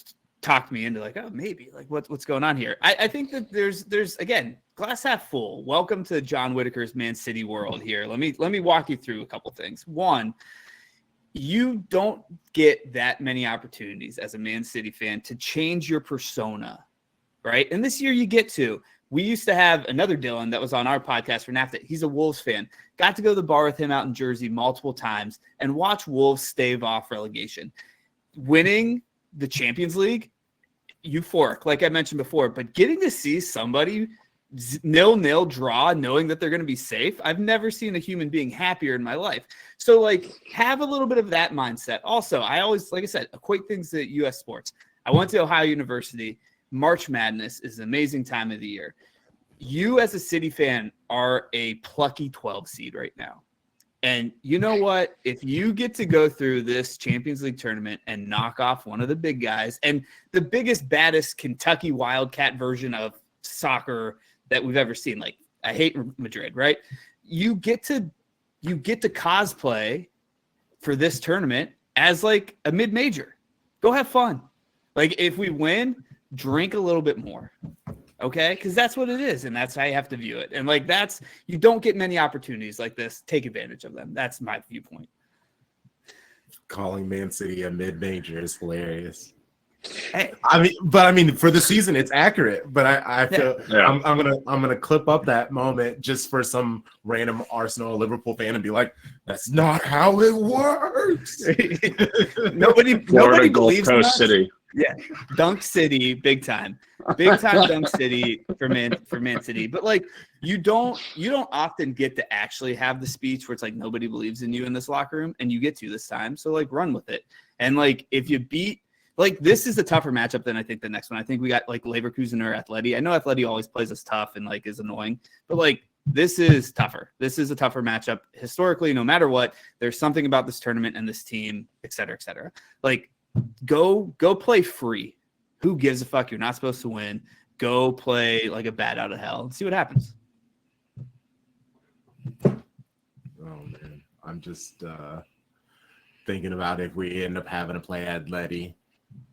talked me into oh, maybe what's going on here. I think that there's again, glass half full. Welcome to John Whitaker's Man City world here. Let me walk you through a couple things. One, you don't get that many opportunities as a Man City fan to change your persona, right? And this year you get to, We used to have another Dylan that was on our podcast for NAFTA. He's a Wolves fan. Got to go to the bar with him out in Jersey multiple times and watch Wolves stave off relegation. Winning the Champions League, euphoric, like I mentioned before, but getting to see somebody 0-0 draw, knowing that they're going to be safe, I've never seen a human being happier in my life. So, like, have a little bit of that mindset. Also, I always, like I said, equate things to U.S. sports. I went to Ohio University. March Madness is an amazing time of the year. You, as a City fan, are a plucky 12 seed right now. And you know what? If you get to go through this Champions League tournament and knock off one of the big guys and the biggest, baddest Kentucky Wildcat version of soccer that we've ever seen, like, I hate Madrid, right? You get to cosplay for this tournament as like a mid-major. Go have fun. Like, if we win, drink a little bit more. Okay? Because that's what it is, and that's how you have to view it. And like, that's, you don't get many opportunities like this. Take advantage of them. That's my viewpoint. Calling Man City a mid-major is hilarious. Hey. I mean, for the season, it's accurate. But I feel I'm gonna clip up that moment just for some random Arsenal or Liverpool fan and be like, "That's not how it works." nobody Florida Gulf believes Coast City. Yeah, Dunk City, big time Dunk City for Man City. But like, you don't often get to actually have the speech where it's like nobody believes in you in this locker room, and you get to this time. So like, run with it. And like, if you beat. Like, this is a tougher matchup than I think the next one. I think we got like Leverkusen or Atleti. I know Atleti always plays us tough and like is annoying, but like, this is tougher. This is a tougher matchup historically. No matter what, there's something about this tournament and this team, et cetera, et cetera. Like, go play free. Who gives a fuck? You're not supposed to win. Go play like a bat out of hell and see what happens. Oh man, I'm just thinking about if we end up having to play Atleti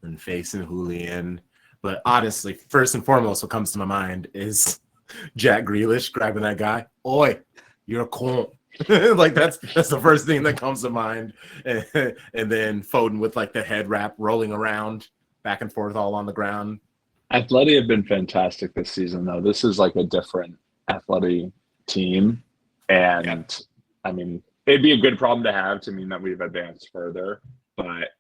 and facing Julian. But honestly, first and foremost, what comes to my mind is Jack Grealish grabbing that guy. Oi, you're a con. Like, that's the first thing that comes to mind. And then Foden with like the head wrap rolling around back and forth all on the ground. Atleti have been fantastic this season, though. This is like a different Atleti team. And I mean, it'd be a good problem to have to mean that we've advanced further. But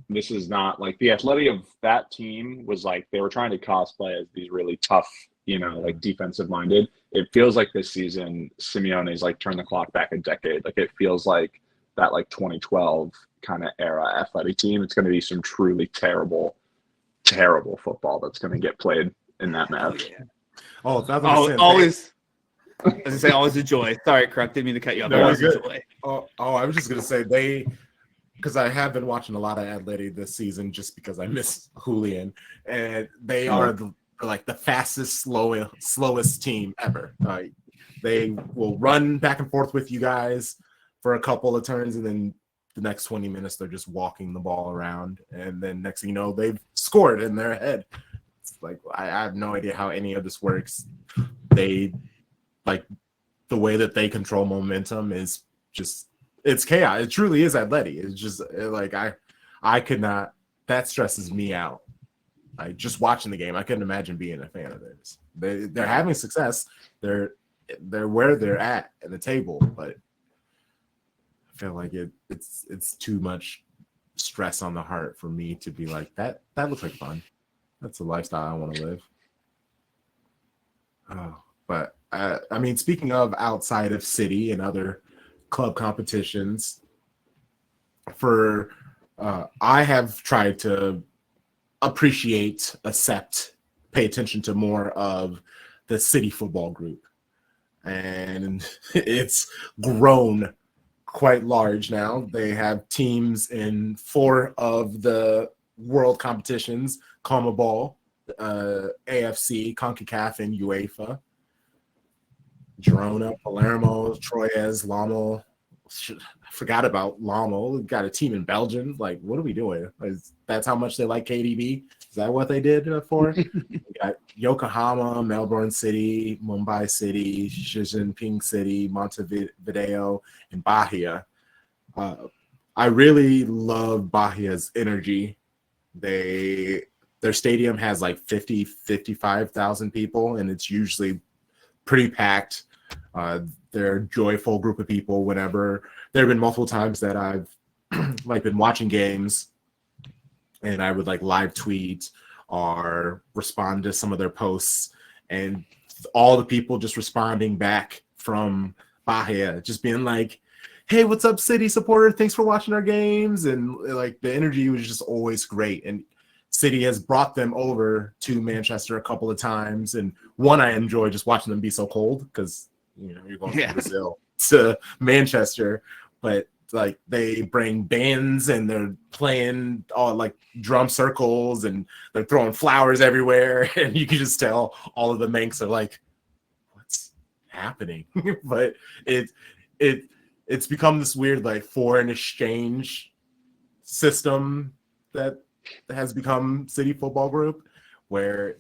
this is not like the Atleti of that team was like they were trying to cosplay as these really tough, like defensive minded. It feels like this season Simeone's like turned the clock back a decade. Like, it feels like that like 2012 kind of era Atleti team. It's going to be some truly terrible, terrible football that's going to get played in that match. Oh, that's always. I was gonna say, always a joy. Sorry, Kruk, didn't mean to cut you off. No, Always a joy. Oh, I was just gonna say because I have been watching a lot of Atleti this season just because I miss Julian, and they are like the fastest, slowest team ever. They will run back and forth with you guys for a couple of turns, and then the next 20 minutes they're just walking the ball around, and then next thing you know, they've scored in their head. It's like, I have no idea how any of this works. They like the way that they control momentum is just, it's chaos. It truly is Atleti. It's just like, I could not, that stresses me out. Like, just watching the game, I couldn't imagine being a fan of this. They're having success. They're where they're at the table, but I feel like it's too much stress on the heart for me to be like, that looks like fun. That's a lifestyle I want to live. But I mean, speaking of outside of City and other club competitions, I have tried to appreciate, accept, pay attention to more of the City football group. And it's grown quite large now. They have teams in 4 of the world competitions: CONMEBOL, AFC, CONCACAF, and UEFA. Girona, Palermo, Troyes, Lommel. I forgot about Lommel. We've got a team in Belgium. Like, what are we doing? That's how much they like KDB? Is that what they did for? We got Yokohama, Melbourne City, Mumbai City, Xi Jinping City, Montevideo, and Bahia. I really love Bahia's energy. They their stadium has like 55,000 people, and it's usually pretty packed. They're a joyful group of people. Whenever there have been multiple times that I've like been watching games, and I would like live tweet or respond to some of their posts, and all the people just responding back from Bahia, just being like, "Hey, what's up, City supporter? Thanks for watching our games." And like the energy was just always great. And City has brought them over to Manchester a couple of times, and one, I enjoy just watching them be so cold because you're going from Brazil to Manchester, but like they bring bands and they're playing all like drum circles and they're throwing flowers everywhere, and you can just tell all of the Mancs are like, what's happening? But it's become this weird like foreign exchange system that has become City Football Group, where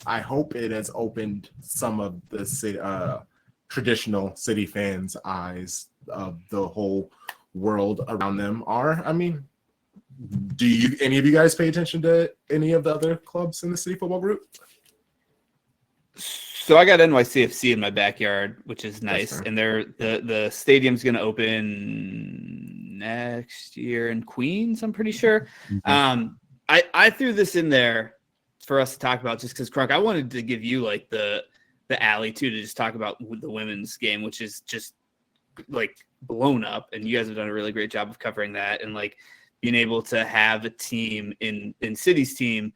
I hope it has opened some of the traditional City fans' eyes of the whole world around them are. I mean, do any of you guys pay attention to any of the other clubs in the City Football Group? So I got NYCFC in my backyard, which is nice, and the stadium's going to open next year in Queens, I'm pretty sure. Mm-hmm. I threw this in there for us to talk about just because, Crunk, I wanted to give you like the alley too to just talk about the women's game, which is just like blown up, and you guys have done a really great job of covering that, and like being able to have a team in City's team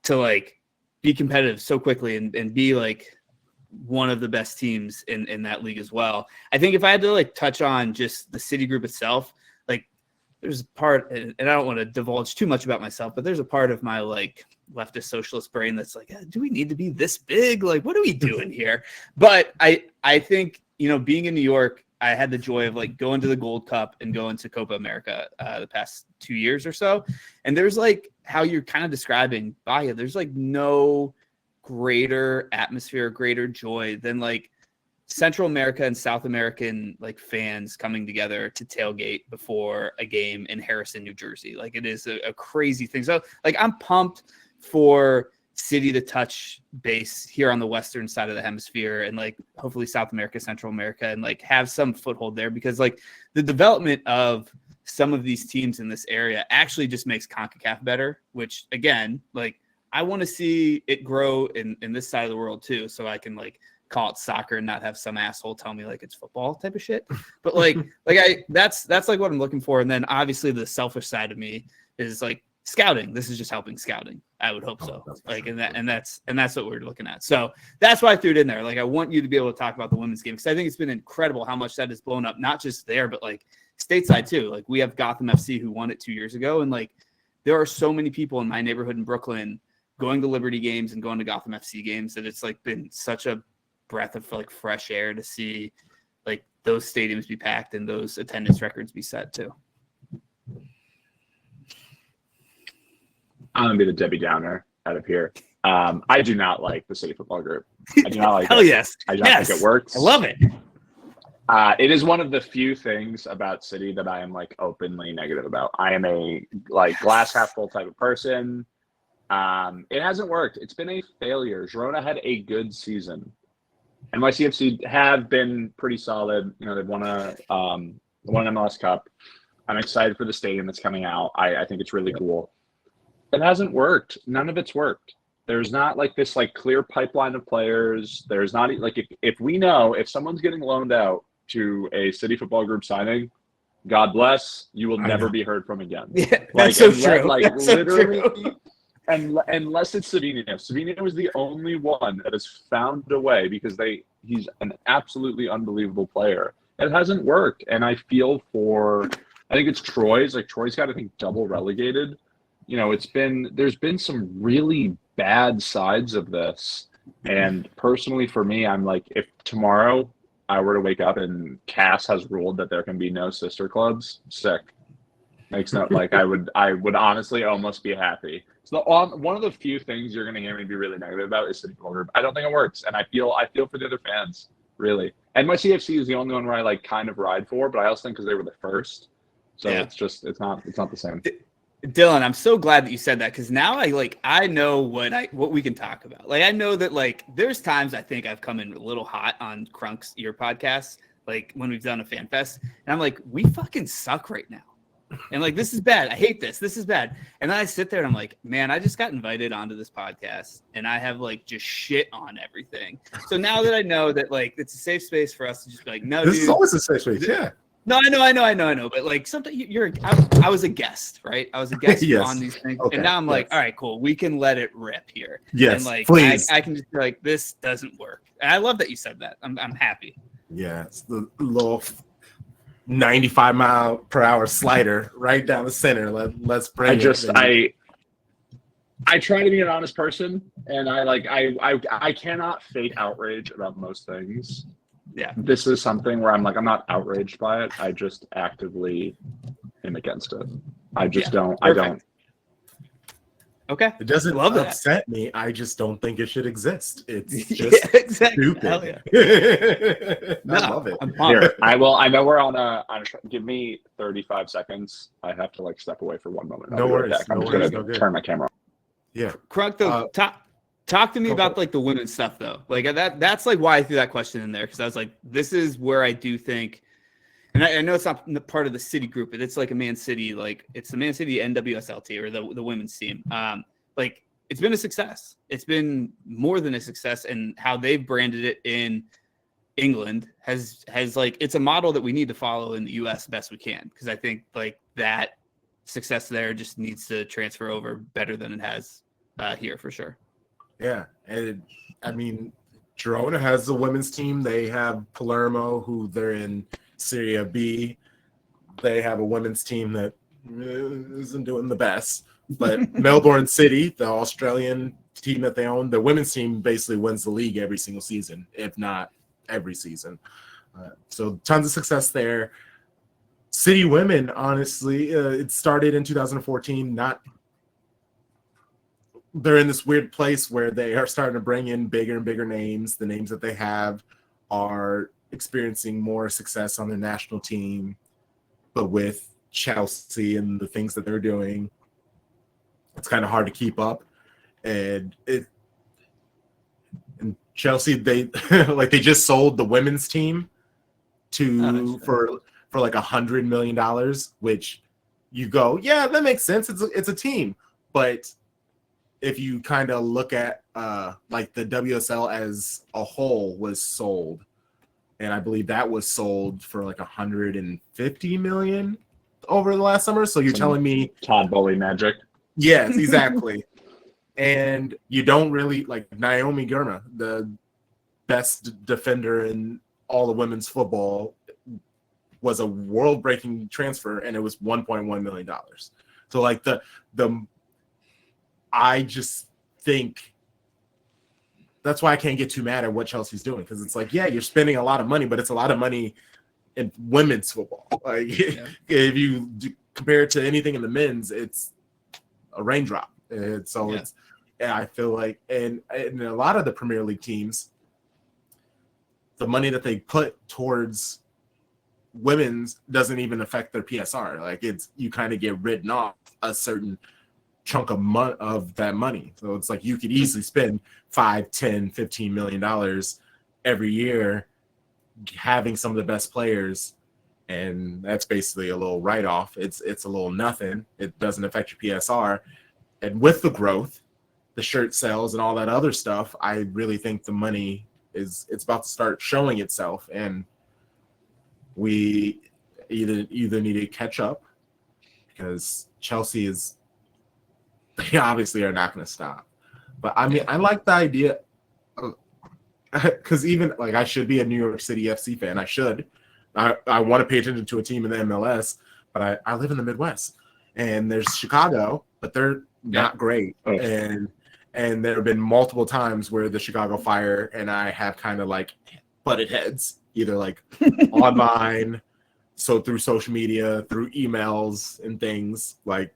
to like be competitive so quickly and be like one of the best teams in that league as well. I think if I had to like touch on just the City group itself, like there's a part, and I don't want to divulge too much about myself, but there's a part of my like leftist socialist brain that's like, do we need to be this big? Like, what are we doing here? But I think, being in New York, I had the joy of like going to the Gold Cup and going to Copa America the past 2 years or so. And there's like how you're kind of describing Bahia, there's like no greater atmosphere, greater joy than like Central America and South American like fans coming together to tailgate before a game in Harrison, New Jersey. Like it is a crazy thing. So like I'm pumped for City to touch base here on the western side of the hemisphere and like hopefully South America, Central America, and like have some foothold there, because like the development of some of these teams in this area actually just makes CONCACAF better, which again, like I want to see it grow in this side of the world too, so I can like call it soccer and not have some asshole tell me like it's football type of shit. But that's like what I'm looking for. And then obviously the selfish side of me is like scouting. This is just helping scouting. I would hope so. Like, and that's what we're looking at. So that's why I threw it in there. Like, I want you to be able to talk about the women's game, because I think it's been incredible how much that has blown up, not just there, but like stateside too. Like we have Gotham FC who won it 2 years ago. And like, there are so many people in my neighborhood in Brooklyn going to Liberty games and going to Gotham FC games that it's like been such a breath of like fresh air to see like those stadiums be packed and those attendance records be set too. I'm gonna be the Debbie Downer out of here. I do not like the City Football Group. I do not like Hell it. yes. I do not think it works. I love it. It is one of the few things about City that I am like openly negative about. I am a like glass half full type of person. It hasn't worked. It's been a failure. Girona had a good season. NYCFC have been pretty solid. You know, they've won an MLS Cup. I'm excited for the stadium that's coming out. I think it's really cool. It hasn't worked. None of it's worked. There's not like this like clear pipeline of players. There's not like if we know if someone's getting loaned out to a City Football Group signing, God bless, you will never be heard from again. Yeah, that's so true. Like that's literally. So true. And unless it's Savinho. Savinho was the only one that has found a way, because he's an absolutely unbelievable player. It hasn't worked. And I feel I think it's Troy's. Like Troy's got, I think, double relegated. You know, there's been some really bad sides of this. And personally for me, I'm like, if tomorrow I were to wake up and CAS has ruled that there can be no sister clubs, sick. Makes no like I would honestly almost be happy. So one of the few things you're gonna hear me be really negative about is City Football Group. I don't think it works, and I feel for the other fans, really. And my CFC is the only one where I like kind of ride for, but I also think because they were the first, so it's not the same. Dylan, I'm so glad that you said that because now I know what we can talk about. Like I know that like there's times I think I've come in a little hot on Crunk's your podcast, like when we've done a fan fest, and I'm like, we fucking suck right now. And like this is bad. I hate this. This is bad. And then I sit there and I'm like, man, I just got invited onto this podcast and I have like just shit on everything. So now that I know that like it's a safe space for us to just be like, no, This dude, is always a safe space. Yeah. no, I know. But like something I was a guest, right? I was a guest Yes. on these things. Okay. And now I'm like, Yes. all right, cool. We can let it rip here. Yes, And like please. I can just be like, this doesn't work. And I love that you said that. I'm happy. Yeah, it's the little 95-mile-per-hour slider right down the center. Let's bring I try to be an honest person, and I cannot fake outrage about most things. Yeah. This is something where I'm not outraged by it. I just actively am against it. I just don't. Perfect. I don't. Okay. It doesn't Love that. upset me. I just don't think it should exist. It's just Yeah, exactly. stupid. Hell yeah. I love it. I'm pumped. Here, I will. I know we're on a. Give me 35 seconds. I have to step away for 1 moment. I'll No be right worries, back. no I'm just worries, gonna no good. turn my camera on. Yeah. Crunk, though, talk to me Go about for it. like the women's stuff though. Like that's like why I threw that question in there because I was like, this is where I do think, and I know it's not part of the City group, but it's like a Man City, like it's the Man City NWSLT or the women's team. Like it's been a success. It's been more than a success, and how they've branded it in England has like it's a model that we need to follow in the US best we can because I think like that success there just needs to transfer over better than it has here for sure. Yeah, and I mean, Girona has the women's team. They have Palermo, who they're in Serie B. They have a women's team that isn't doing the best. But Melbourne City, the Australian team that they own, the women's team basically wins the league every single season, if not every season. So tons of success there. City women, honestly, it started in 2014. They're in this weird place where they are starting to bring in bigger and bigger names. The names that they have are experiencing more success on their national team, but with Chelsea and the things that they're doing, it's kind of hard to keep up. And Chelsea, they they just sold the women's team for like $100 million, which you go, yeah, that makes sense. It's a team, but if you kind of look at like the WSL as a whole was sold, and I believe that was sold for like $150 million over the last summer. So you're telling me Todd Bowley magic? Yes, exactly. And you don't really like Naomi Girma, the best defender in all of women's football, was a world-breaking transfer, and it was $1.1 million. So like I just think that's why I can't get too mad at what Chelsea's doing, because it's like, yeah, you're spending a lot of money, but it's a lot of money in women's football. Like if you compare it to anything in the men's, it's a raindrop. And so I feel like, and in a lot of the Premier League teams, the money that they put towards women's doesn't even affect their PSR. Like you kind of get written off a certain chunk of that money. So it's like you could easily spend $5, $10, $15 million every year having some of the best players, and that's basically a little write-off. It's a little nothing. It doesn't affect your PSR. And with the growth, the shirt sales and all that other stuff, I really think the money it's about to start showing itself, and we either need to catch up, because Chelsea they obviously are not going to stop. But I mean, I like the idea, because even like I should be a New York City FC fan. I should. I want to pay attention to a team in the MLS, but I live in the Midwest, and there's Chicago, but they're not great. And there have been multiple times where the Chicago Fire and I have kind of like butted heads, either like online, so through social media, through emails and things. Like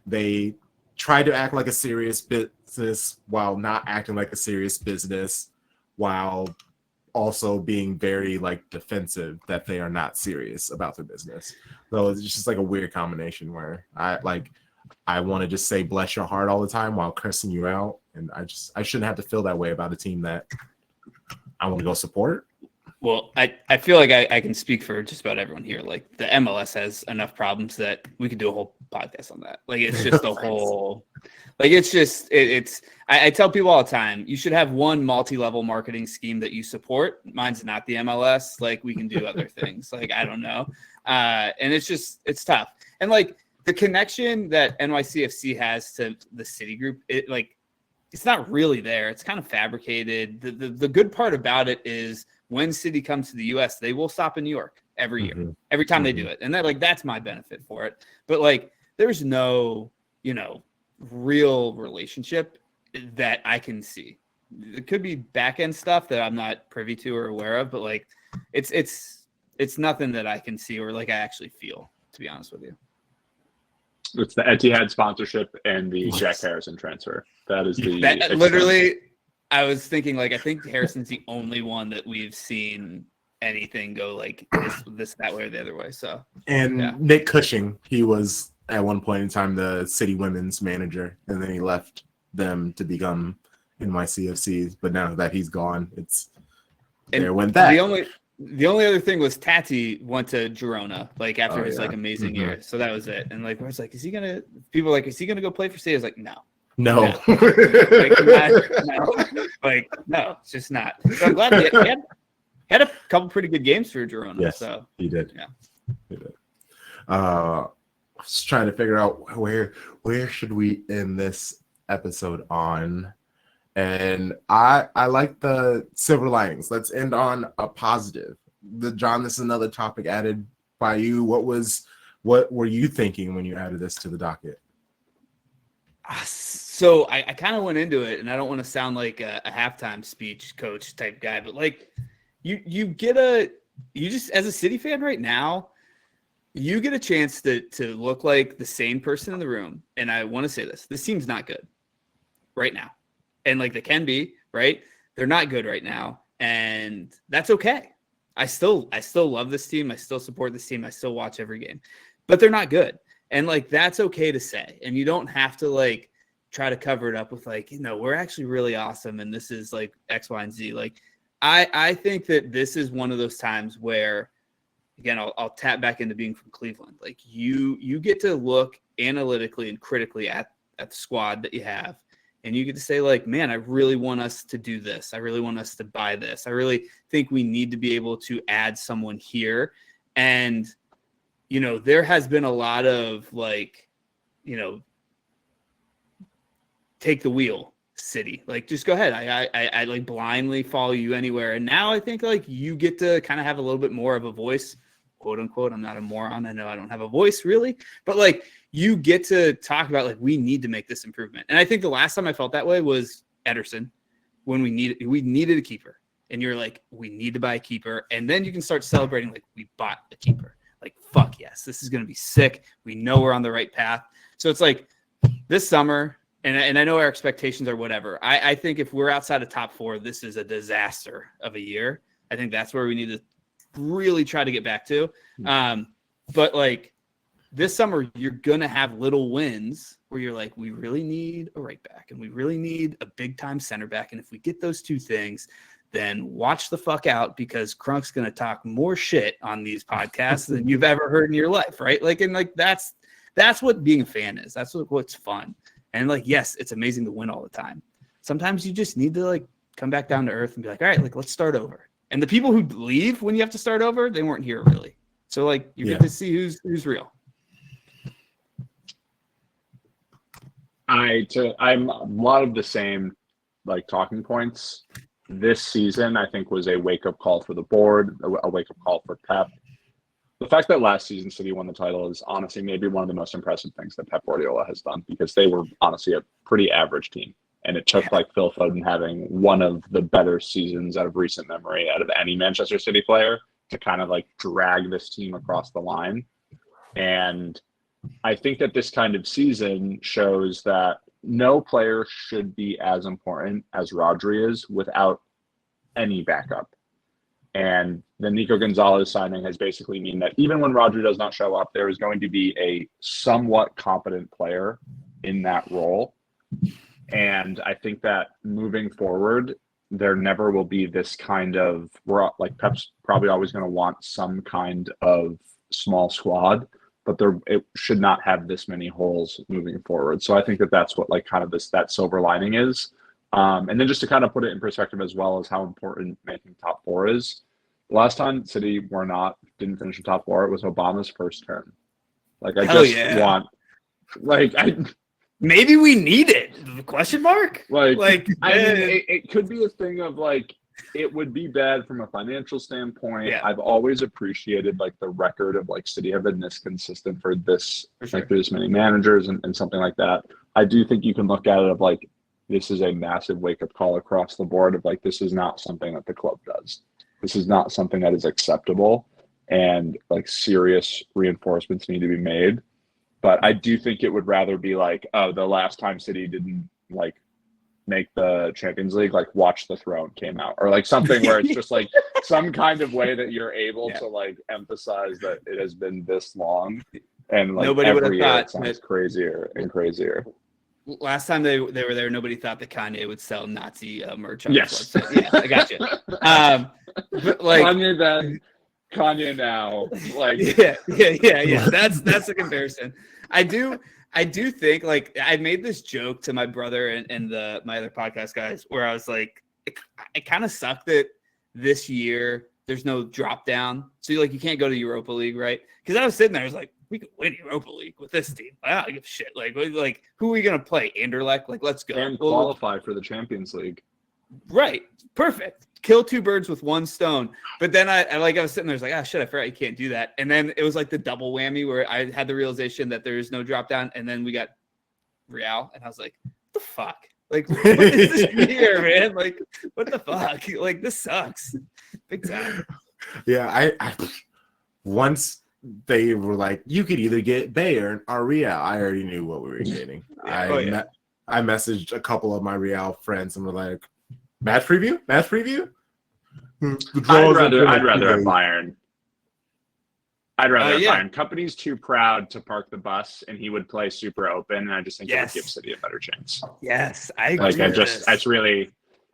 they try to act like a serious business while not acting like a serious business, while also being very like defensive that they are not serious about their business. So it's just like a weird combination where I want to just say bless your heart all the time while cursing you out, and I shouldn't have to feel that way about a team that I want to go support. Well, I feel like I can speak for just about everyone here. Like the MLS has enough problems that we could do a whole podcast on that. Like it's just a whole, like it's just it's. I tell people all the time, you should have one multi-level marketing scheme that you support. Mine's not the MLS. Like we can do other things. Like I don't know, and it's tough. And like the connection that NYCFC has to the City Group, it's not really there. It's kind of fabricated. The good part about it is when City comes to the US, they will stop in New York every year, every time they do it. And that's my benefit for it. But like, there's no, real relationship that I can see. It could be back end stuff that I'm not privy to or aware of, but like, it's nothing that I can see or like I actually feel, to be honest with you. It's the Etihad sponsorship and the Jack Harrison transfer. That is the literally. I was thinking, like, I think Harrison's the only one that we've seen anything go like this that way or the other way. So, and yeah. Nick Cushing, he was at one point in time the City women's manager, and then he left them to become NYCFC. But now that he's gone, there went that. The only other thing was Tati went to Girona, like after his like amazing Mm-hmm. year. So that was it. And like, I was like, is he gonna go play for City? I was like, no. No. No. No, it's just not. So I'm glad he had a couple pretty good games for Girona. Yes, so he did. Yeah. He did. I was trying to figure out where should we end this episode on. And I like the silver linings. Let's end on a positive. John, this is another topic added by you. What were you thinking when you added this to the docket? So I kind of went into it, and I don't want to sound like a halftime speech coach type guy, but like you just as a City fan right now, you get a chance to look like the sane person in the room. And I want to say this team's not good right now. And like they can be, right? They're not good right now. And that's okay. I still love this team. I still support this team. I still watch every game, but they're not good. And like, that's okay to say. And you don't have to like try to cover it up with like, we're actually really awesome. And this is like X, Y, and Z. Like, I think that this is one of those times where, again, I'll tap back into being from Cleveland. Like you get to look analytically and critically at the squad that you have. And you get to say like, man, I really want us to do this. I really want us to buy this. I really think we need to be able to add someone here. And, there has been a lot of like, take the wheel City. Like, just go ahead. I like blindly follow you anywhere. And now I think like you get to kind of have a little bit more of a voice, quote unquote. I'm not a moron. I know I don't have a voice really, but like you get to talk about like, we need to make this improvement. And I think the last time I felt that way was Ederson when we needed a keeper. And you're like, we need to buy a keeper. And then you can start celebrating like we bought a keeper. Like, fuck yes, this is going to be sick. We know we're on the right path. So it's like this summer, and I know our expectations are whatever. I think if we're outside of top 4, this is a disaster of a year. I think that's where we need to really try to get back to. But like this summer, you're going to have little wins where you're like, we really need a right back and we really need a big time center back. And if we get those two things, then watch the fuck out because Crunk's going to talk more shit on these podcasts than you've ever heard in your life. Right. Like, and like, that's what being a fan is. That's what's fun. And like, yes, it's amazing to win all the time. Sometimes you just need to like come back down to earth and be like, all right, like let's start over. And the people who leave when you have to start over, they weren't here really. So like you get to see who's real. I'm a lot of the same like talking points. This season, I think, was a wake-up call for the board, a wake-up call for Pep. The fact that last season City won the title is honestly maybe one of the most impressive things that Pep Guardiola has done because they were honestly a pretty average team. And it took like Phil Foden having one of the better seasons out of recent memory out of any Manchester City player to kind of like drag this team across the line. And I think that this kind of season shows that no player should be as important as Rodri is without any backup. And the Nico Gonzalez signing has basically mean that even when Roger does not show up, there is going to be a somewhat competent player in that role. And I think that moving forward, there never will be this kind of, we're like Pep's probably always going to want some kind of small squad, but it should not have this many holes moving forward. So I think that that's what like kind of that silver lining is. And then just to kind of put it in perspective as well as how important making top four is. The last time City didn't finish in top four, it was Obama's first term. Like I want, like maybe we need it? Question mark? Like I mean, it could be a thing of like it would be bad from a financial standpoint. Yeah. I've always appreciated like the record of like City have been this consistent for this like there's many managers and something like that. I do think you can look at it of like this is a massive wake-up call across the board of like this is not something that the club does. This is not something that is acceptable, and like serious reinforcements need to be made. But I do think it would rather be like, oh, the last time City didn't like make the Champions League, like Watch the Throne came out, or like something where it's just like some kind of way that you're able to like emphasize that it has been this long, and like nobody would have thought it sounds crazier and crazier. Last time they were there, nobody thought that Kanye would sell Nazi merch on his website. Yeah, I got you. But like Kanye then, Kanye now, like yeah. That's a comparison. I do think like I made this joke to my brother and my other podcast guys where I was like, it kind of sucked that this year there's no drop down, so like you can't go to Europa League, right? Because I was sitting there, I was like, we could win Europa League with this team. I don't give a shit. Like who are we gonna play? Anderlecht? Like, let's go and qualify for the Champions League. Right, perfect. Kill two birds with one stone. But then I was sitting there, I was like, shit, I forgot you can't do that. And then it was like the double whammy where I had the realization that there is no drop down, and then we got Real, and I was like, what the fuck? Like, what is this year, man? Like, what the fuck? Like, this sucks. Big time. Yeah, I once they were like, you could either get Bayern or Real. I already knew what we were getting. I messaged a couple of my Real friends and were like, match preview? I'd rather have Bayern. I'd rather have Bayern. Company's too proud to park the bus, and he would play super open, and I just think it would give City a better chance. Yes, I agree.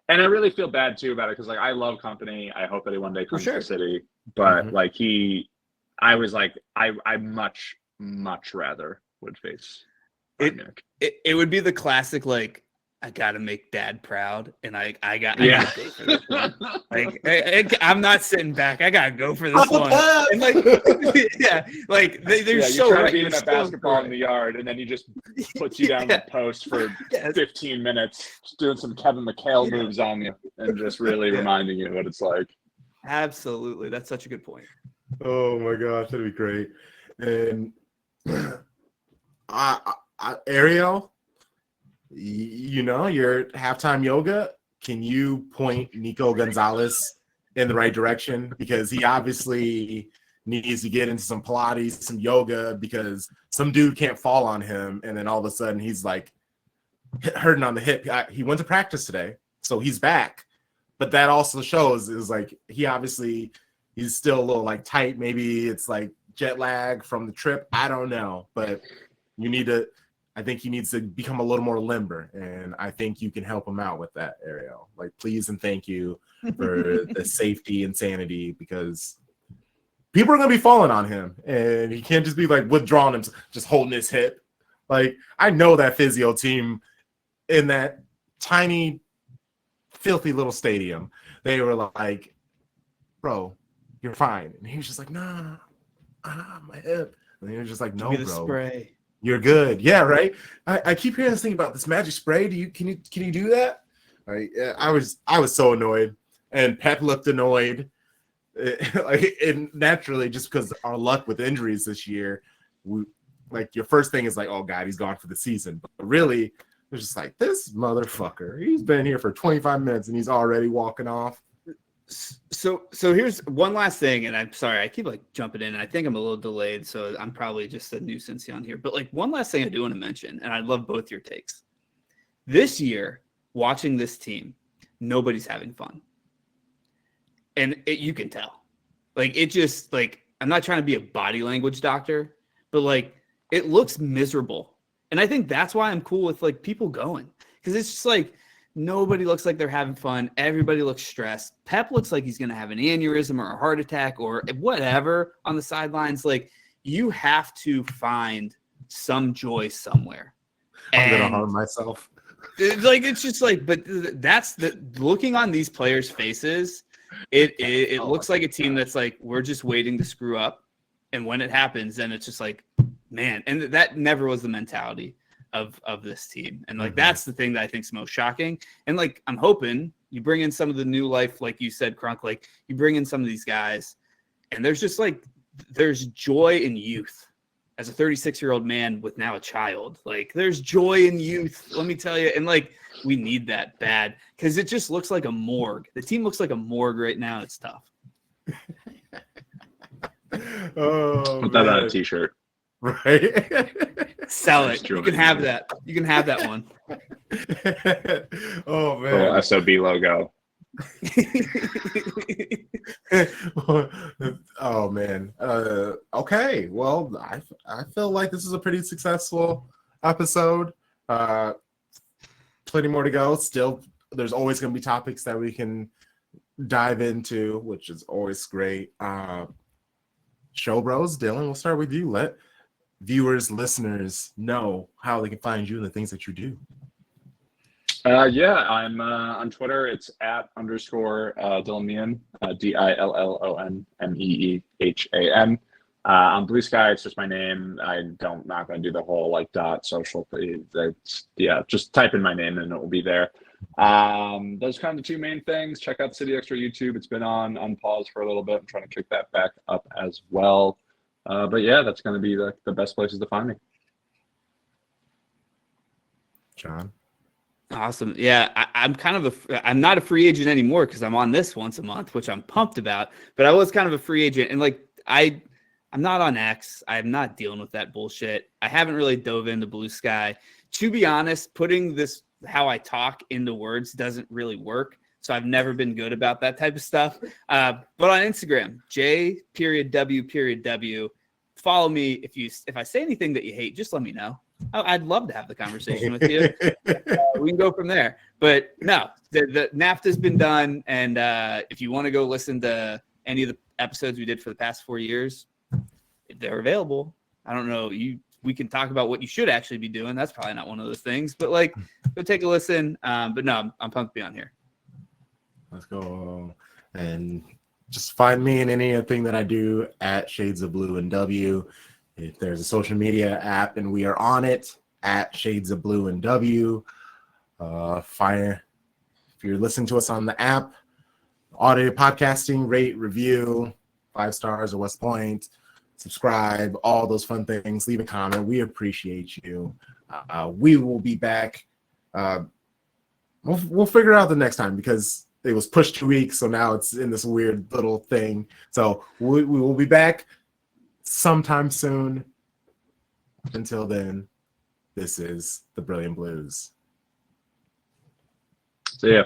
And I really feel bad too about it because like I love Company. I hope that he one day comes to City, but I was like, I much rather would face it would be the classic like I gotta make Dad proud, and I gotta go for this one. Like I'm not sitting back. I gotta go for this one. And like they're so right. Beating that basketball in the yard, and then he just puts you down the post for 15 minutes, just doing some Kevin McHale moves on you, and just really reminding you what it's like. Absolutely, that's such a good point. Oh my gosh, that'd be great. And Ariel, you know, your halftime yoga, can you point Nico Gonzalez in the right direction? Because he obviously needs to get into some Pilates, some yoga, because some dude can't fall on him. And then all of a sudden he's like hurting on the hip. He went to practice today, so he's back. But that also shows is like he's still a little like tight. Maybe it's like jet lag from the trip. I don't know. But I think he needs to become a little more limber, and I think you can help him out with that, Ariel. Like, please and thank you for the safety and sanity, because people are going to be falling on him, and he can't just be like withdrawing him, just holding his hip. Like, I know that physio team in that tiny, filthy little stadium, they were like, bro, you're fine. And he was just like, nah, my hip. And he was just like, no, give me the bro. Spray. You're good. Yeah, right. I keep hearing this thing about this magic spray. Can you do that? Right. I was so annoyed, and Pep looked annoyed. And naturally, just because our luck with injuries this year, your first thing is like, oh God, he's gone for the season. But really, it's just like, this motherfucker. He's been here for 25 minutes and he's already walking off. So here's one last thing, and I'm sorry, I keep like jumping in, and I think I'm a little delayed, so I'm probably just a nuisance on here. But like one last thing I do want to mention, and I love both your takes. This year, watching this team, nobody's having fun. and you can tell. Like, it just, like, I'm not trying to be a body language doctor, but like, it looks miserable. And I think that's why I'm cool with like people going, because it's just like nobody looks like they're having fun. Everybody looks stressed. Pep looks like he's going to have an aneurysm or a heart attack or whatever on the sidelines. Like, you have to find some joy somewhere. I'm going to harm myself. It's just like, but that's the looking on these players' faces. It looks like a team that's like, we're just waiting to screw up. And when it happens, then it's just like, man, and that never was the mentality of this team. And like, that's the thing that I think is most shocking. And like, I'm hoping you bring in some of the new life, like you said, Crunk, like you bring in some of these guys and there's just like, there's joy in youth. As a 36-year-old man with now a child, like there's joy in youth, let me tell you. And like, we need that bad because it just looks like a morgue. The team looks like a morgue right now. It's tough. Oh, Put that on a t-shirt. Right. Sell it. You can have that. You can have that one. Oh man. Little SOB logo. Oh man. Okay. Well, I feel like this is a pretty successful episode. Plenty more to go. Still, there's always going to be topics that we can dive into, which is always great. Show Bros, Dylan, we'll start with you. Let viewers, listeners know how they can find you and the things that you do. Yeah, I'm on Twitter. It's @_Dylan Meehan, DILLONMEEHAN. On Blue Sky, it's just my name. Not going to do the whole like .social. Just type in my name and it will be there. Those kind of the two main things. Check out City Extra YouTube. It's been on pause for a little bit. I'm trying to kick that back up as well. But yeah, that's going to be the best places to find me. John. Awesome. Yeah, I'm not a free agent anymore because I'm on this once a month, which I'm pumped about. But I was kind of a free agent, and like I'm not on X. I'm not dealing with that bullshit. I haven't really dove into Blue Sky. To be honest, putting this how I talk into words doesn't really work. So I've never been good about that type of stuff. But on Instagram, J.W.W. Follow me. If I say anything that you hate, just let me know. I'd love to have the conversation with you. We can go from there. But no, the NAFTA's been done. And if you want to go listen to any of the episodes we did for the past 4 years, they're available. I don't know. We can talk about what you should actually be doing. That's probably not one of those things. But like, go take a listen. But no, I'm pumped to be on here. Let's go. And just find me in anything that I do at Shades of Blue and W. If there's a social media app and we are on it, at Shades of Blue and W. If you're listening to us on the app, audio podcasting, rate, review, 5 stars or West Point, subscribe, all those fun things. Leave a comment. We appreciate you. We will be back. We'll figure it out the next time because it was pushed 2 weeks, so now it's in this weird little thing. So we will be back sometime soon. Until then, this is the Brilliant Blues. See ya.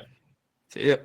See ya.